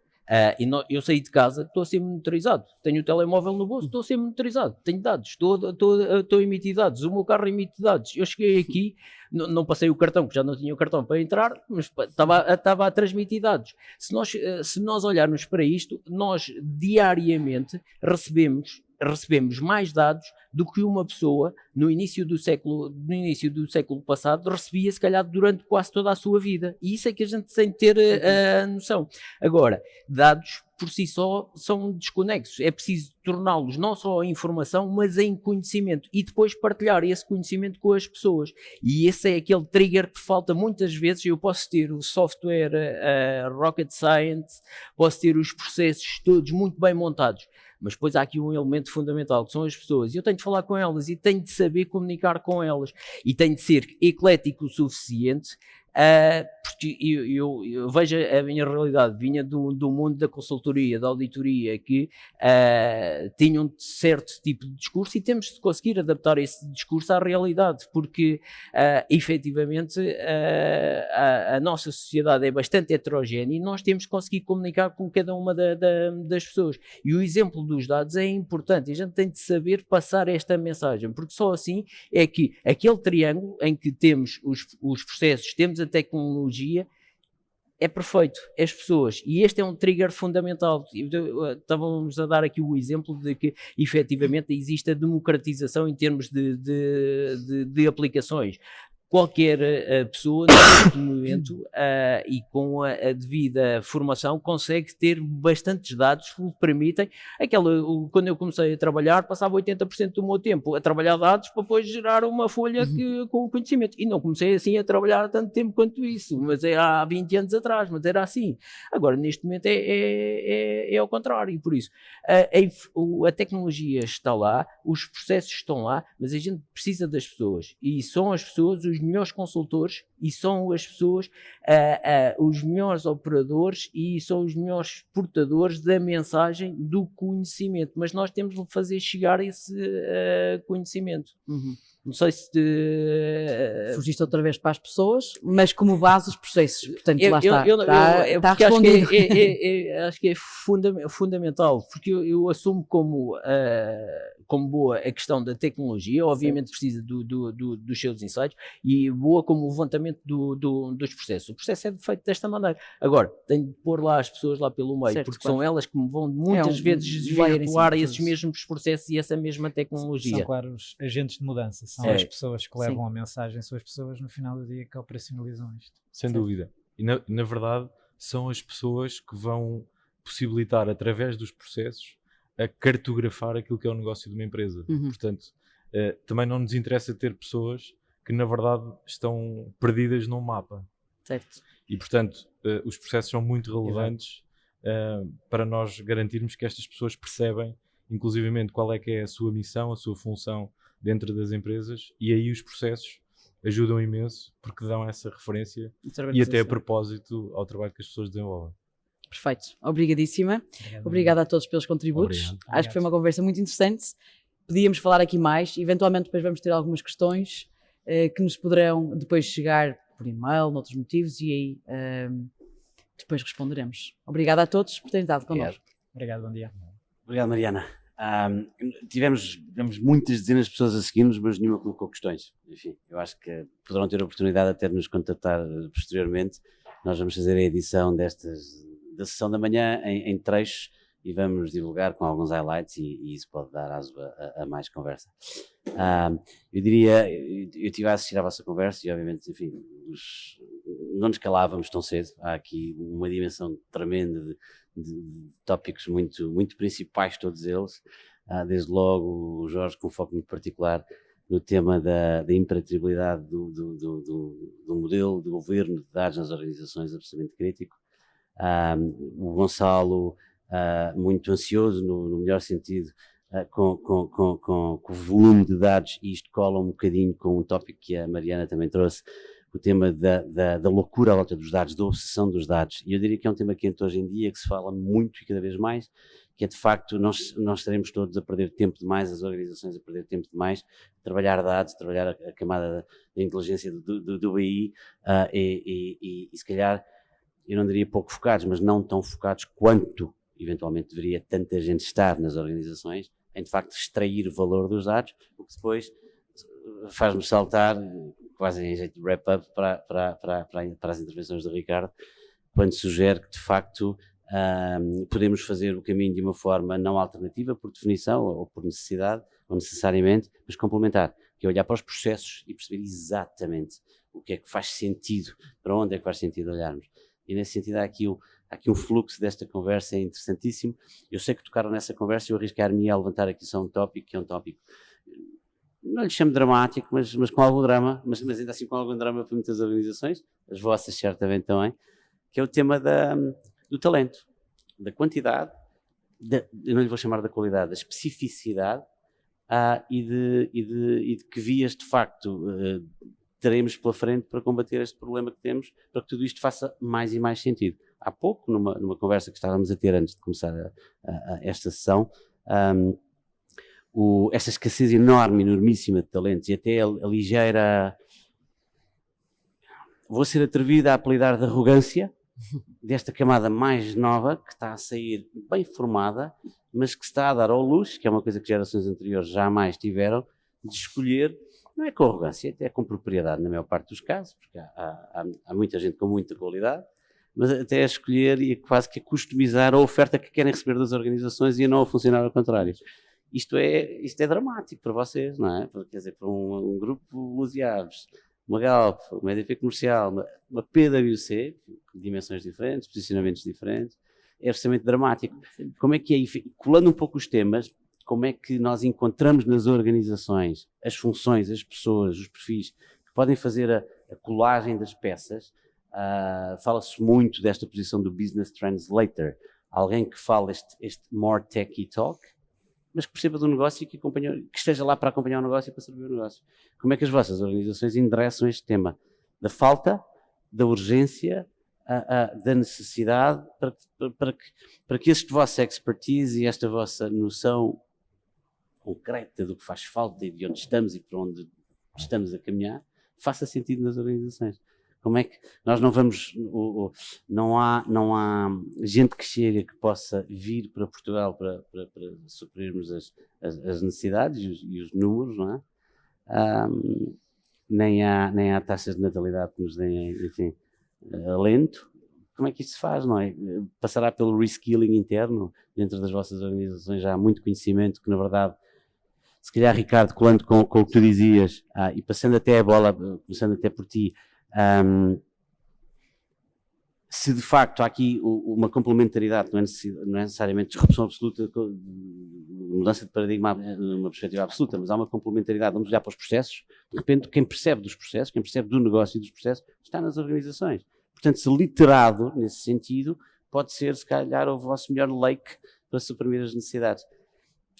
eu saí de casa, estou a ser monitorizado, tenho o telemóvel no bolso, estou a ser monitorizado, tenho dados, estou a emitir dados, o meu carro emite dados. Eu cheguei aqui, não passei o cartão, porque já não tinha o cartão para entrar, mas estava a transmitir dados. Se nós olharmos para isto, nós diariamente recebemos mais dados do que uma pessoa no início do século passado recebia, se calhar, durante quase toda a sua vida. E isso é que a gente tem de ter a noção. Agora, dados por si só são desconexos. É preciso torná-los não só em informação, mas em conhecimento. E depois partilhar esse conhecimento com as pessoas. E esse é aquele trigger que falta muitas vezes. Eu posso ter o software rocket science, posso ter os processos todos muito bem montados, mas depois há aqui um elemento fundamental, que são as pessoas. Eu tenho de falar com elas e tenho de saber comunicar com elas. E tenho de ser eclético o suficiente, porque eu vejo a minha realidade, vinha do mundo da consultoria, da auditoria, que tinham um certo tipo de discurso e temos de conseguir adaptar esse discurso à realidade, porque efetivamente a nossa sociedade é bastante heterogénea e nós temos de conseguir comunicar com cada uma das pessoas. E o exemplo dos dados é importante, a gente tem de saber passar esta mensagem, porque só assim é que aquele triângulo em que temos os processos, temos a tecnologia, é perfeito, é as pessoas, e este é um trigger fundamental. Estávamos a dar aqui o exemplo de que efetivamente existe a democratização em termos de aplicações. qualquer pessoa neste momento e com a devida formação consegue ter bastantes dados que lhe permitem, quando eu comecei a trabalhar passava 80% do meu tempo a trabalhar dados para depois gerar uma folha com o conhecimento, e não comecei assim a trabalhar há tanto tempo quanto isso, mas é há 20 anos atrás, mas era assim. Agora neste momento é ao contrário, e por isso a tecnologia está lá, os processos estão lá, mas a gente precisa das pessoas, e são as pessoas os melhores consultores, e são as pessoas os melhores operadores, e são os melhores portadores da mensagem do conhecimento, mas nós temos de fazer chegar esse conhecimento. Não sei se fugiste outra vez para as pessoas, mas como base os processos, portanto lá está, está porque respondido. acho que é fundamental, porque eu assumo como boa a questão da tecnologia, obviamente precisa dos seus insights, e boa como o levantamento dos processos. O processo é feito desta maneira. Agora, tenho de pôr lá as pessoas lá pelo meio, Certo, porque claro. são elas que me vão muitas vezes desvirtuar esses mesmos processos e essa mesma tecnologia. São, claro, os agentes de mudança, são as pessoas que levam a mensagem, são as pessoas no final do dia que operacionalizam isto. Sem dúvida. E na verdade são as pessoas que vão possibilitar, através dos processos, a cartografar aquilo que é o negócio de uma empresa. Portanto, também não nos interessa ter pessoas que na verdade estão perdidas num mapa. Certo. E portanto, os processos são muito relevantes para nós garantirmos que estas pessoas percebem, inclusivamente, qual é que é a sua missão, a sua função dentro das empresas, e aí os processos ajudam imenso porque dão essa referência e até a propósito ao trabalho que as pessoas desenvolvem. Perfeito, obrigadíssima. Obrigada a todos pelos contributos. Obrigado. Acho que foi uma conversa muito interessante. Podíamos falar aqui mais, eventualmente depois vamos ter algumas questões que nos poderão depois chegar por e-mail, noutros motivos, e aí depois responderemos. Obrigada a todos por terem estado connosco. Obrigado, bom dia. Obrigado, Mariana. Tivemos muitas dezenas de pessoas a seguir-nos, mas nenhuma colocou questões. Enfim, eu acho que poderão ter a oportunidade até de nos contactar posteriormente. Nós vamos fazer a edição da sessão da manhã em trechos e vamos divulgar com alguns highlights e isso pode dar aso a mais conversa. Eu diria, eu estive a assistir à vossa conversa e obviamente, enfim, não nos calávamos tão cedo. Há aqui uma dimensão tremenda de tópicos muito, muito principais, todos eles. Desde logo o Jorge com foco muito particular no tema da impenetrabilidade do modelo de governo de dados nas organizações, absolutamente crítico. O Gonçalo muito ansioso, no melhor sentido, com o volume de dados, e isto cola um bocadinho com um tópico que a Mariana também trouxe, o tema da loucura à volta dos dados, da obsessão dos dados. E eu diria que é um tema quente hoje em dia, que se fala muito e cada vez mais, que é de facto nós estaremos todos a perder tempo demais, as organizações a perder tempo demais, trabalhar dados, trabalhar a camada da inteligência do BI e se calhar, eu não diria pouco focados, mas não tão focados quanto eventualmente deveria tanta gente estar nas organizações, em de facto extrair o valor dos dados, o que depois faz-me saltar, quase em jeito de wrap-up, para as intervenções do Ricardo, quando sugere que de facto podemos fazer o caminho de uma forma não alternativa, por definição, ou por necessidade, ou necessariamente, mas complementar, que é olhar para os processos e perceber exatamente o que é que faz sentido, para onde é que faz sentido olharmos. E nesse sentido há aqui um fluxo desta conversa interessantíssimo. Eu sei que tocaram nessa conversa e eu arriscar-me a levantar aqui só um tópico, que é um tópico, não lhe chamo dramático, mas com algum drama, mas ainda assim com algum drama para muitas organizações, as vossas certamente também, que é o tema do talento, da quantidade, eu não lhe vou chamar da qualidade, da especificidade e de que vias de facto teremos pela frente para combater este problema que temos, para que tudo isto faça mais e mais sentido. Há pouco, numa conversa que estávamos a ter antes de começar esta sessão, esta escassez enorme, enormíssima de talentos e até a ligeira, vou ser atrevida a apelidar de arrogância, desta camada mais nova, que está a sair bem formada, mas que está a dar ao luxo, que é uma coisa que gerações anteriores jamais tiveram, de escolher, não é com arrogância, até com propriedade na maior parte dos casos, porque há muita gente com muita qualidade, mas até a escolher e quase que a customizar a oferta que querem receber das organizações e a não a funcionar ao contrário. Isto é dramático para vocês, não é? Quer dizer, para um grupo luziados uma Galp, uma EDP comercial, uma PwC, dimensões diferentes, posicionamentos diferentes, é absolutamente dramático. Como é que é, colando um pouco os temas, como é que nós encontramos nas organizações as funções, as pessoas, os perfis que podem fazer a colagem das peças? Fala-se muito desta posição do business translator, alguém que fala este more techy talk, mas que perceba do negócio e que esteja lá para acompanhar o negócio e para servir o negócio. Como é que as vossas organizações endereçam este tema da falta, da urgência, da necessidade, para que este vosso expertise e esta vossa noção concreta do que faz falta e de onde estamos e para onde estamos a caminhar, faça sentido nas organizações? Como é que nós não vamos, não há gente que chega que possa vir para Portugal para suprirmos as necessidades e os números, não é? Nem há taxas de natalidade que nos deem, enfim, alento. Como é que isto se faz, não é? Passará pelo reskilling interno dentro das vossas organizações, já há muito conhecimento que, na verdade, se calhar, Ricardo, colando com o que tu dizias, e passando até a bola, começando até por ti, se de facto há aqui uma complementaridade, não é necessariamente disrupção absoluta, mudança de paradigma numa perspectiva absoluta, mas há uma complementaridade. Vamos olhar para os processos, de repente quem percebe dos processos, quem percebe do negócio e dos processos, está nas organizações. Portanto, se literado nesse sentido, pode ser se calhar o vosso melhor lake para suprimir as necessidades.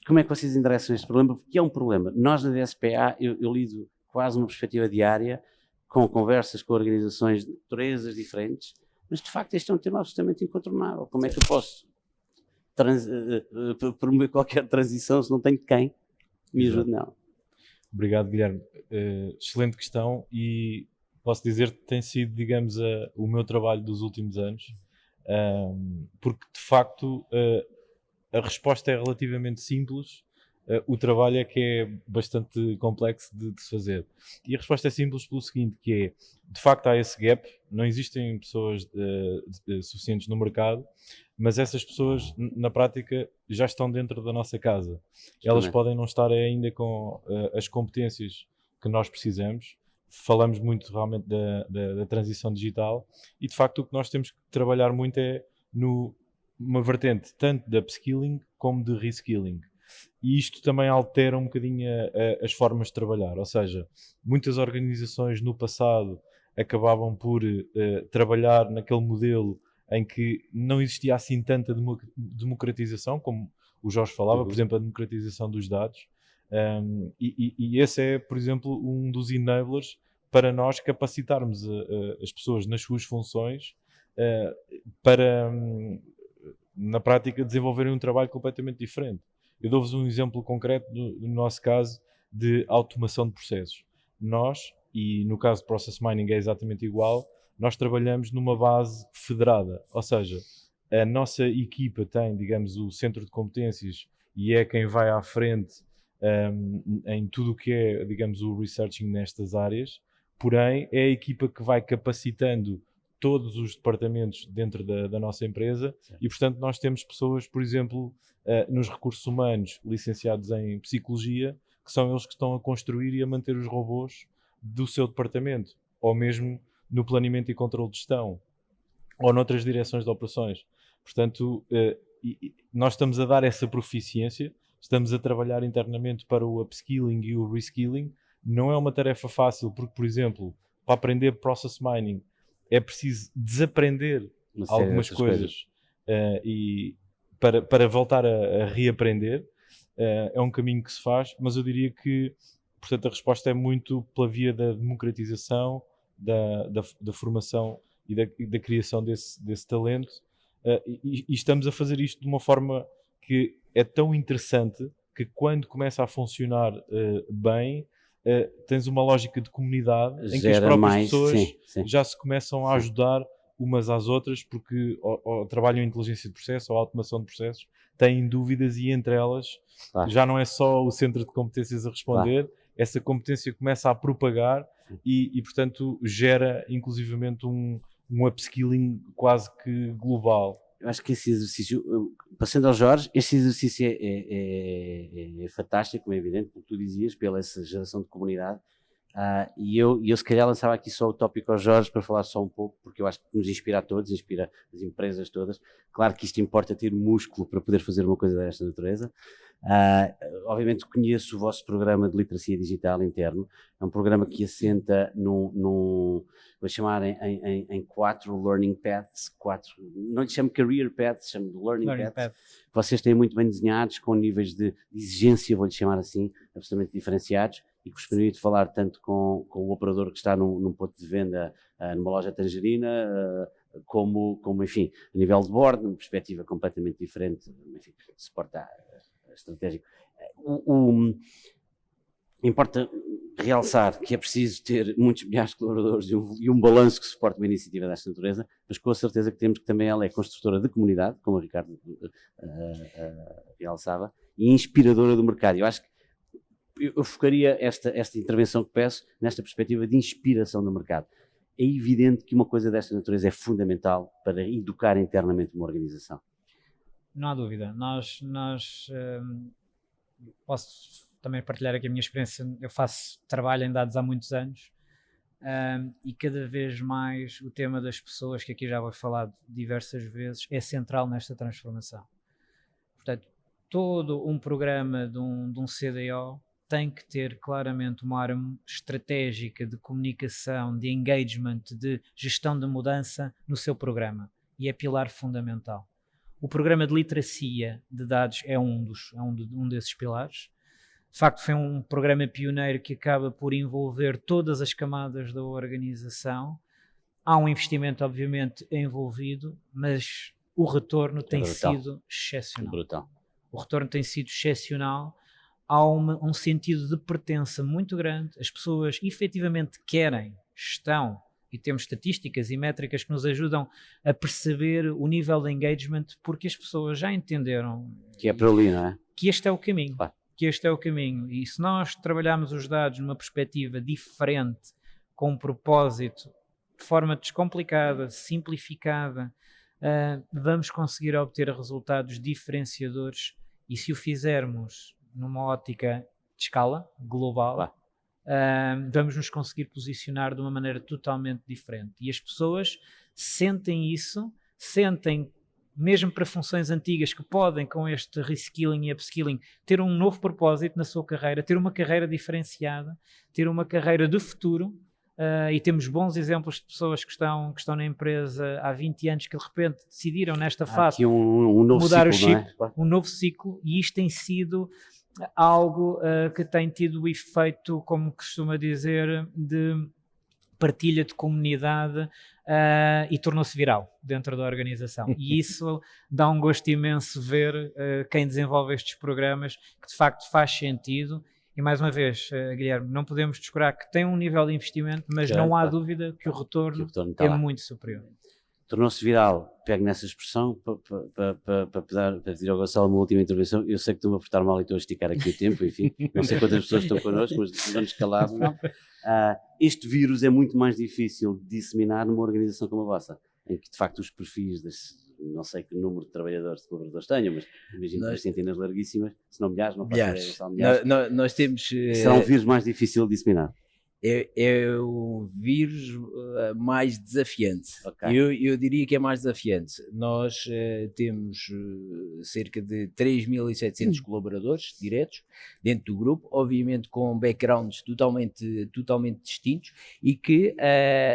Como é que vocês endereçam este problema? Porque é um problema. Nós na DSPA, eu lido quase uma perspectiva diária, com conversas com organizações de naturezas diferentes, mas de facto este é um tema absolutamente incontornável. Como é que eu posso promover qualquer transição se não tenho quem me ajude nela? Obrigado, Guilherme. Excelente questão, e posso dizer que tem sido, digamos, o meu trabalho dos últimos anos, porque de facto a resposta é relativamente simples. O trabalho é que é bastante complexo de se fazer. E a resposta é simples pelo seguinte, que é, de facto há esse gap, não existem pessoas suficientes no mercado, mas essas pessoas, na prática, já estão dentro da nossa casa. Elas podem não estar ainda com as competências que nós precisamos. Falamos muito realmente da transição digital, e de facto o que nós temos que trabalhar muito é numa vertente tanto da upskilling como de reskilling. E isto também altera um bocadinho as formas de trabalhar, ou seja, muitas organizações no passado acabavam por trabalhar naquele modelo em que não existia assim tanta democratização, como o Jorge falava, por exemplo, a democratização dos dados, e esse é, por exemplo, um dos enablers para nós capacitarmos as pessoas nas suas funções para, na prática, desenvolverem um trabalho completamente diferente. Eu dou-vos um exemplo concreto no nosso caso de automação de processos. Nós, e no caso de Process Mining é exatamente igual, nós trabalhamos numa base federada, ou seja, a nossa equipa tem, digamos, o centro de competências e é quem vai à frente em tudo o que é, digamos, o researching nestas áreas, porém é a equipa que vai capacitando todos os departamentos dentro da nossa empresa. Sim. E, portanto, nós temos pessoas, por exemplo, nos recursos humanos, licenciados em Psicologia, que são eles que estão a construir e a manter os robôs do seu departamento, ou mesmo no planeamento e controle de gestão, ou noutras direções de operações. Portanto, nós estamos a dar essa proficiência, estamos a trabalhar internamente para o upskilling e o reskilling. Não é uma tarefa fácil, porque, por exemplo, para aprender Process Mining, é preciso desaprender algumas coisas. E para voltar a reaprender. É um caminho que se faz, mas eu diria que, portanto, a resposta é muito pela via da democratização, da formação e da criação desse talento. E estamos a fazer isto de uma forma que é tão interessante que, quando começa a funcionar bem, tens uma lógica de comunidade em que as próprias pessoas já se começam a ajudar umas às outras, porque ou trabalham em inteligência de processo ou automação de processos, têm dúvidas e entre elas já não é só o centro de competências a responder, essa competência começa a propagar e portanto gera inclusivamente um upskilling quase que global. Eu acho que esse exercício, passando ao Jorge, este exercício é fantástico, como é evidente, como tu dizias, pela essa geração de comunidade, E eu se calhar lançava aqui só o tópico ao Jorge para falar só um pouco, porque eu acho que nos inspira a todos, inspira as empresas todas. Claro que isto importa ter músculo para poder fazer uma coisa desta natureza. Obviamente conheço o vosso programa de literacia digital interno. É um programa que assenta vou chamar em 4 learning paths, não lhe chamo career paths, chamo de learning paths. Vocês têm muito bem desenhados, com níveis de exigência, vou-lhe chamar assim, absolutamente diferenciados, e que vos permite falar tanto com o operador que está num ponto de venda, numa loja tangerina, como, enfim, a nível de board, numa perspectiva completamente diferente, enfim, suporte estratégico. Importa realçar que é preciso ter muitos milhares de colaboradores e um balanço que suporte uma iniciativa desta natureza, mas com a certeza que temos que também ela é construtora de comunidade, como o Ricardo realçava, e inspiradora do mercado. Eu acho que eu focaria esta intervenção que peço nesta perspectiva de inspiração do mercado. É evidente que uma coisa desta natureza é fundamental para educar internamente uma organização. Não há dúvida. Posso também partilhar aqui a minha experiência. Eu faço trabalho em dados há muitos anos e cada vez mais o tema das pessoas, que aqui já vou falar diversas vezes, é central nesta transformação. Portanto, todo um programa de um CDO tem que ter claramente uma área estratégica de comunicação, de engagement, de gestão de mudança no seu programa, e é pilar fundamental. O programa de literacia de dados é um desses pilares. De facto, foi um programa pioneiro que acaba por envolver todas as camadas da organização. Há um investimento, obviamente, envolvido, mas o retorno tem sido excepcional. Brutal. O retorno tem sido excepcional. Há um sentido de pertença muito grande. As pessoas efetivamente querem, estão, e temos estatísticas e métricas que nos ajudam a perceber o nível de engagement, porque as pessoas já entenderam que é para ali, não é? Que este é o caminho. Claro. Que este é o caminho. E se nós trabalharmos os dados numa perspectiva diferente, com um propósito, de forma descomplicada, simplificada, vamos conseguir obter resultados diferenciadores, e se o fizermos numa ótica de escala global, vamos nos conseguir posicionar de uma maneira totalmente diferente. E as pessoas sentem isso, mesmo para funções antigas, que podem, com este reskilling e upskilling, ter um novo propósito na sua carreira, ter uma carreira diferenciada, ter uma carreira de futuro. E temos bons exemplos de pessoas que estão na empresa há 20 anos, que de repente decidiram nesta fase aqui um novo mudar o ciclo, chip, um novo ciclo, e isto tem sido algo que tem tido o efeito, como costuma dizer, de partilha de comunidade, e tornou-se viral dentro da organização. E isso dá um gosto imenso ver quem desenvolve estes programas, que de facto faz sentido. E mais uma vez, Guilherme, não podemos descurar que tem um nível de investimento, mas não há dúvida que o retorno é muito superior. Tornou-se viral, pego nessa expressão para pedir ao Gonçalo uma última intervenção. Eu sei que estou-me a portar mal e estou a esticar aqui o tempo, enfim, não sei quantas pessoas estão connosco, mas não nos calamos. Este vírus é muito mais difícil de disseminar numa organização como a vossa, em que de facto os perfis não sei que número de trabalhadores, de colaboradores tenham, mas imagino que as centenas larguíssimas, se não milhares, não faço ideia, Gonçalo, milhares. Nós temos... Será um vírus mais difícil de disseminar? É o vírus mais desafiante. Okay. Eu diria que é mais desafiante. Nós temos cerca de 3.700 colaboradores diretos dentro do grupo, obviamente com backgrounds totalmente distintos, e que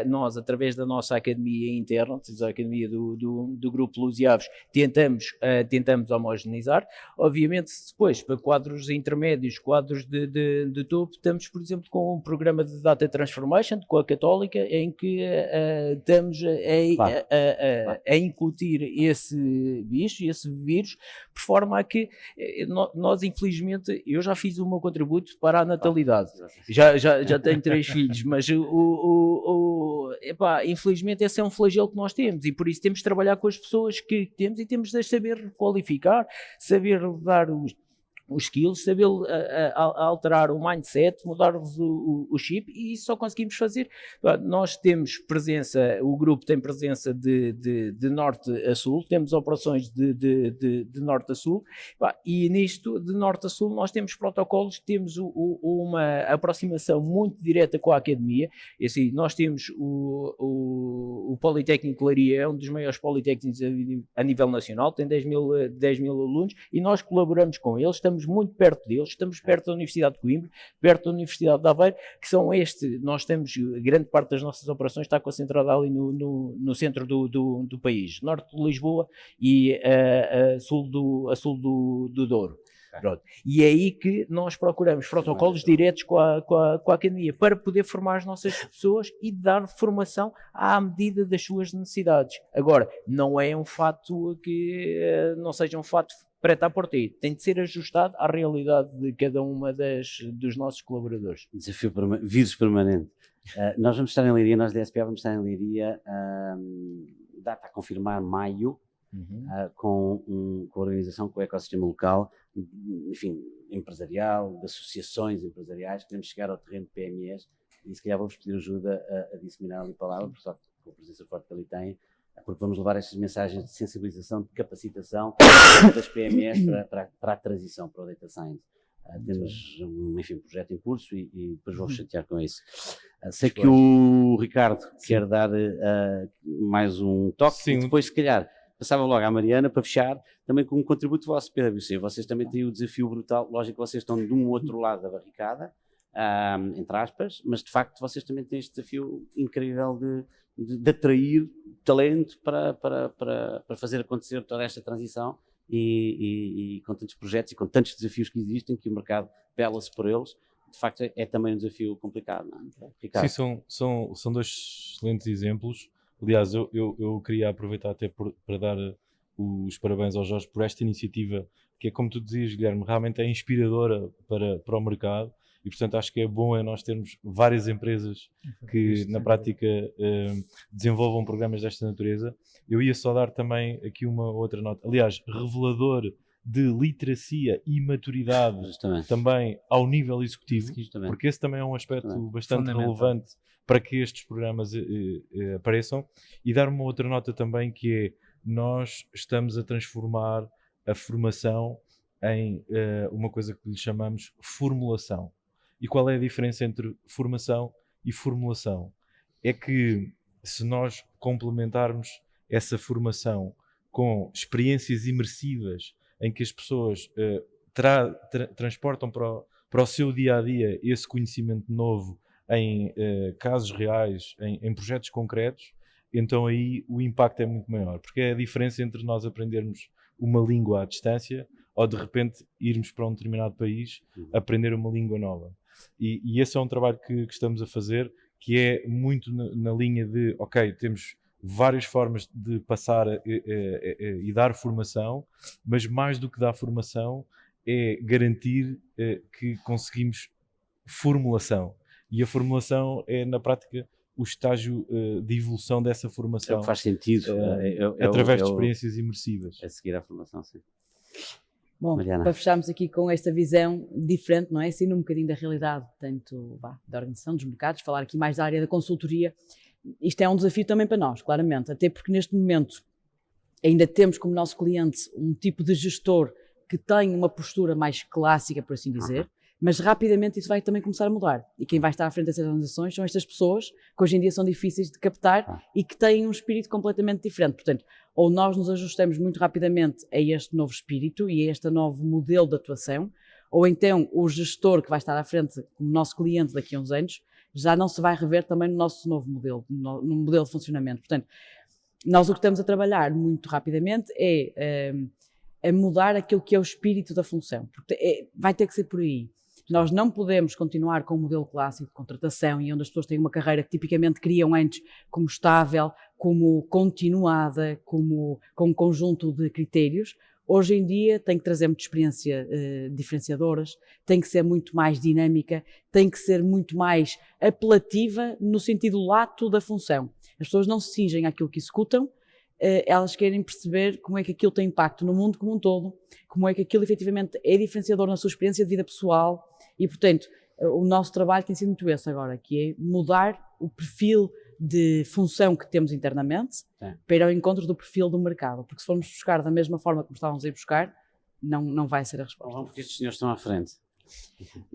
nós, através da nossa academia interna, a academia do grupo Luz e Aves, tentamos homogeneizar. Obviamente, depois, para quadros intermédios, quadros de topo, estamos, por exemplo, com um programa de Data Transformation com a Católica, em que estamos a incutir esse bicho, esse vírus, por forma a que nós, infelizmente, eu já fiz o meu contributo para a natalidade. Já tenho 3 filhos, mas infelizmente esse é um flagelo que nós temos, e por isso temos de trabalhar com as pessoas que temos, e temos de saber qualificar, saber dar os skills, saber alterar o mindset, mudar-vos o chip, e isso só conseguimos fazer. Nós temos presença, o grupo tem presença de norte a sul, temos operações de norte a sul, e nisto, de norte a sul, nós temos protocolos, temos uma aproximação muito direta com a academia. E assim, nós temos o Politécnico de Leiria, é um dos maiores politécnicos a nível nacional, tem 10 mil alunos, e nós colaboramos com eles, estamos muito perto deles, estamos perto da Universidade de Coimbra, perto da Universidade de Aveiro, que são nós temos, grande parte das nossas operações está concentrada ali no centro do país, norte de Lisboa e a sul do Douro. Pronto. E é aí que nós procuramos protocolos diretos com a academia para poder formar as nossas pessoas e dar formação à medida das suas necessidades. Agora, não é um fato que não seja um fato preto à porta, tem de ser ajustado à realidade de cada uma dos nossos colaboradores. Desafio vírus permanente. Nós vamos estar em Leiria, nós da SPA vamos estar em Leiria, data a confirmar maio, com a organização, com o ecossistema local, enfim, empresarial, de associações empresariais. Queremos chegar ao terreno de PMEs e se calhar vou-vos pedir ajuda a disseminar ali palavras, porque só com a presença forte que ali tem, porque vamos levar estas mensagens de sensibilização, de capacitação das PMEs para a transição para o Data Science. Temos um projeto em curso e depois vou chatear com isso. Sei que o Ricardo quer dar mais um toque. Sim. E depois, se calhar, passava logo à Mariana para fechar, também com um contributo vosso, PwC. Vocês também têm o desafio brutal, lógico que vocês estão de um outro lado da barricada, entre aspas, mas de facto vocês também têm este desafio incrível de atrair talento para fazer acontecer toda esta transição e com tantos projetos e com tantos desafios que existem, que o mercado pela-se por eles, de facto é também um desafio complicado, não é? Ricardo? Sim, são dois excelentes exemplos. Aliás, eu queria aproveitar até para dar os parabéns ao Jorge por esta iniciativa, que é, como tu dizias, Guilherme, realmente é inspiradora para o mercado, e portanto acho que é bom nós termos várias empresas que na prática desenvolvam programas desta natureza. Eu ia só dar também aqui uma outra nota, aliás, revelador de literacia e maturidade também ao nível executivo, porque esse também é um aspecto bastante relevante para que estes programas apareçam. E dar uma outra nota também, que é, nós estamos a transformar a formação em uma coisa que lhe chamamos formulação. E qual é a diferença entre formação e formulação? É que se nós complementarmos essa formação com experiências imersivas em que as pessoas transportam para o seu dia-a-dia esse conhecimento novo em casos reais, em projetos concretos, então aí o impacto é muito maior, porque é a diferença entre nós aprendermos uma língua à distância ou de repente irmos para um determinado país aprender uma língua nova. E esse é um trabalho que estamos a fazer, que é muito na linha de, ok, temos várias formas de passar e dar formação, mas mais do que dar formação é garantir que conseguimos formulação. E a formulação é, na prática, o estágio de evolução dessa formação. Faz sentido. Através de experiências imersivas. A seguir à formação, sim. Bom, Mariana, para fecharmos aqui com esta visão diferente, não é? Assim, um bocadinho da realidade, tanto da organização dos mercados, falar aqui mais da área da consultoria. Isto é um desafio também para nós, claramente, até porque neste momento ainda temos como nosso cliente um tipo de gestor que tem uma postura mais clássica, por assim dizer, mas rapidamente isso vai também começar a mudar. E quem vai estar à frente dessas organizações são estas pessoas que hoje em dia são difíceis de captar e que têm um espírito completamente diferente. Portanto, ou nós nos ajustamos muito rapidamente a este novo espírito e a este novo modelo de atuação, ou então o gestor que vai estar à frente como nosso cliente daqui a uns anos já não se vai rever também no nosso novo modelo, no modelo de funcionamento. Portanto, nós o que estamos a trabalhar muito rapidamente é a mudar aquilo que é o espírito da função. Porque vai ter que ser por aí. Nós não podemos continuar com o modelo clássico de contratação e onde as pessoas têm uma carreira que tipicamente criam antes como estável, como continuada, com um conjunto de critérios. Hoje em dia tem que trazer muita experiência diferenciadoras, tem que ser muito mais dinâmica, tem que ser muito mais apelativa no sentido lato da função. As pessoas não se cingem àquilo que executam, elas querem perceber como é que aquilo tem impacto no mundo como um todo, como é que aquilo efetivamente é diferenciador na sua experiência de vida pessoal e, portanto, o nosso trabalho tem sido muito esse agora, que é mudar o perfil de função que temos internamente para o encontro do perfil do mercado, porque se formos buscar da mesma forma como estávamos a ir buscar, não vai ser a resposta. Porque estes senhores estão à frente.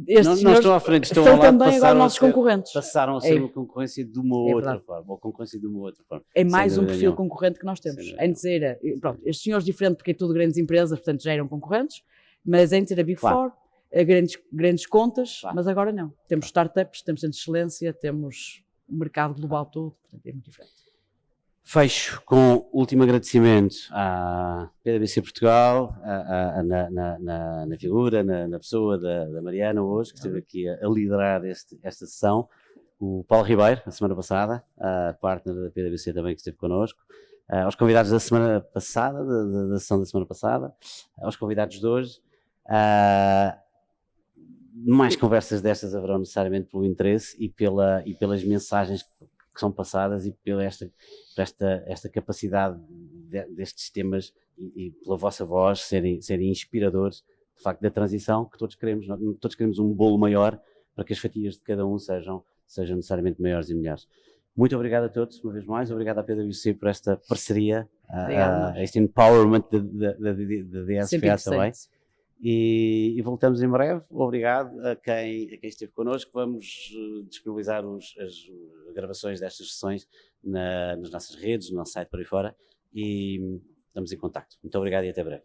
Estes não estão à frente, estão são ao lado, também agora nossos concorrentes. Passaram a ser uma concorrência de uma outra forma, ou concorrência de uma outra forma. É mais um perfil concorrente que nós temos. Antes era, pronto, estes senhores diferentes porque é tudo grandes empresas, portanto já eram concorrentes, mas antes era Big Four, grandes contas, mas agora não. Temos startups, temos centros de excelência, temos o mercado global todo, portanto é muito diferente. Fecho com o último agradecimento à PwC Portugal, na figura, na pessoa da Mariana hoje, que esteve aqui a liderar esta sessão, o Paulo Ribeiro, a semana passada, a partner da PwC também que esteve connosco, aos convidados da semana passada, da sessão da semana passada, aos convidados de hoje. Mais conversas destas haverão necessariamente pelo interesse e pelas mensagens que são passadas e pela esta capacidade destes temas e pela vossa voz serem inspiradores, de facto, da transição que todos queremos. Todos queremos um bolo maior para que as fatias de cada um sejam necessariamente maiores e melhores. Muito obrigado a todos, uma vez mais. Obrigado à PwC por esta parceria, este empowerment da DSPA também. E voltamos em breve. Obrigado a quem esteve connosco. Vamos disponibilizar as gravações destas sessões nas nossas redes, no nosso site por aí fora, e estamos em contacto. Muito obrigado e até breve.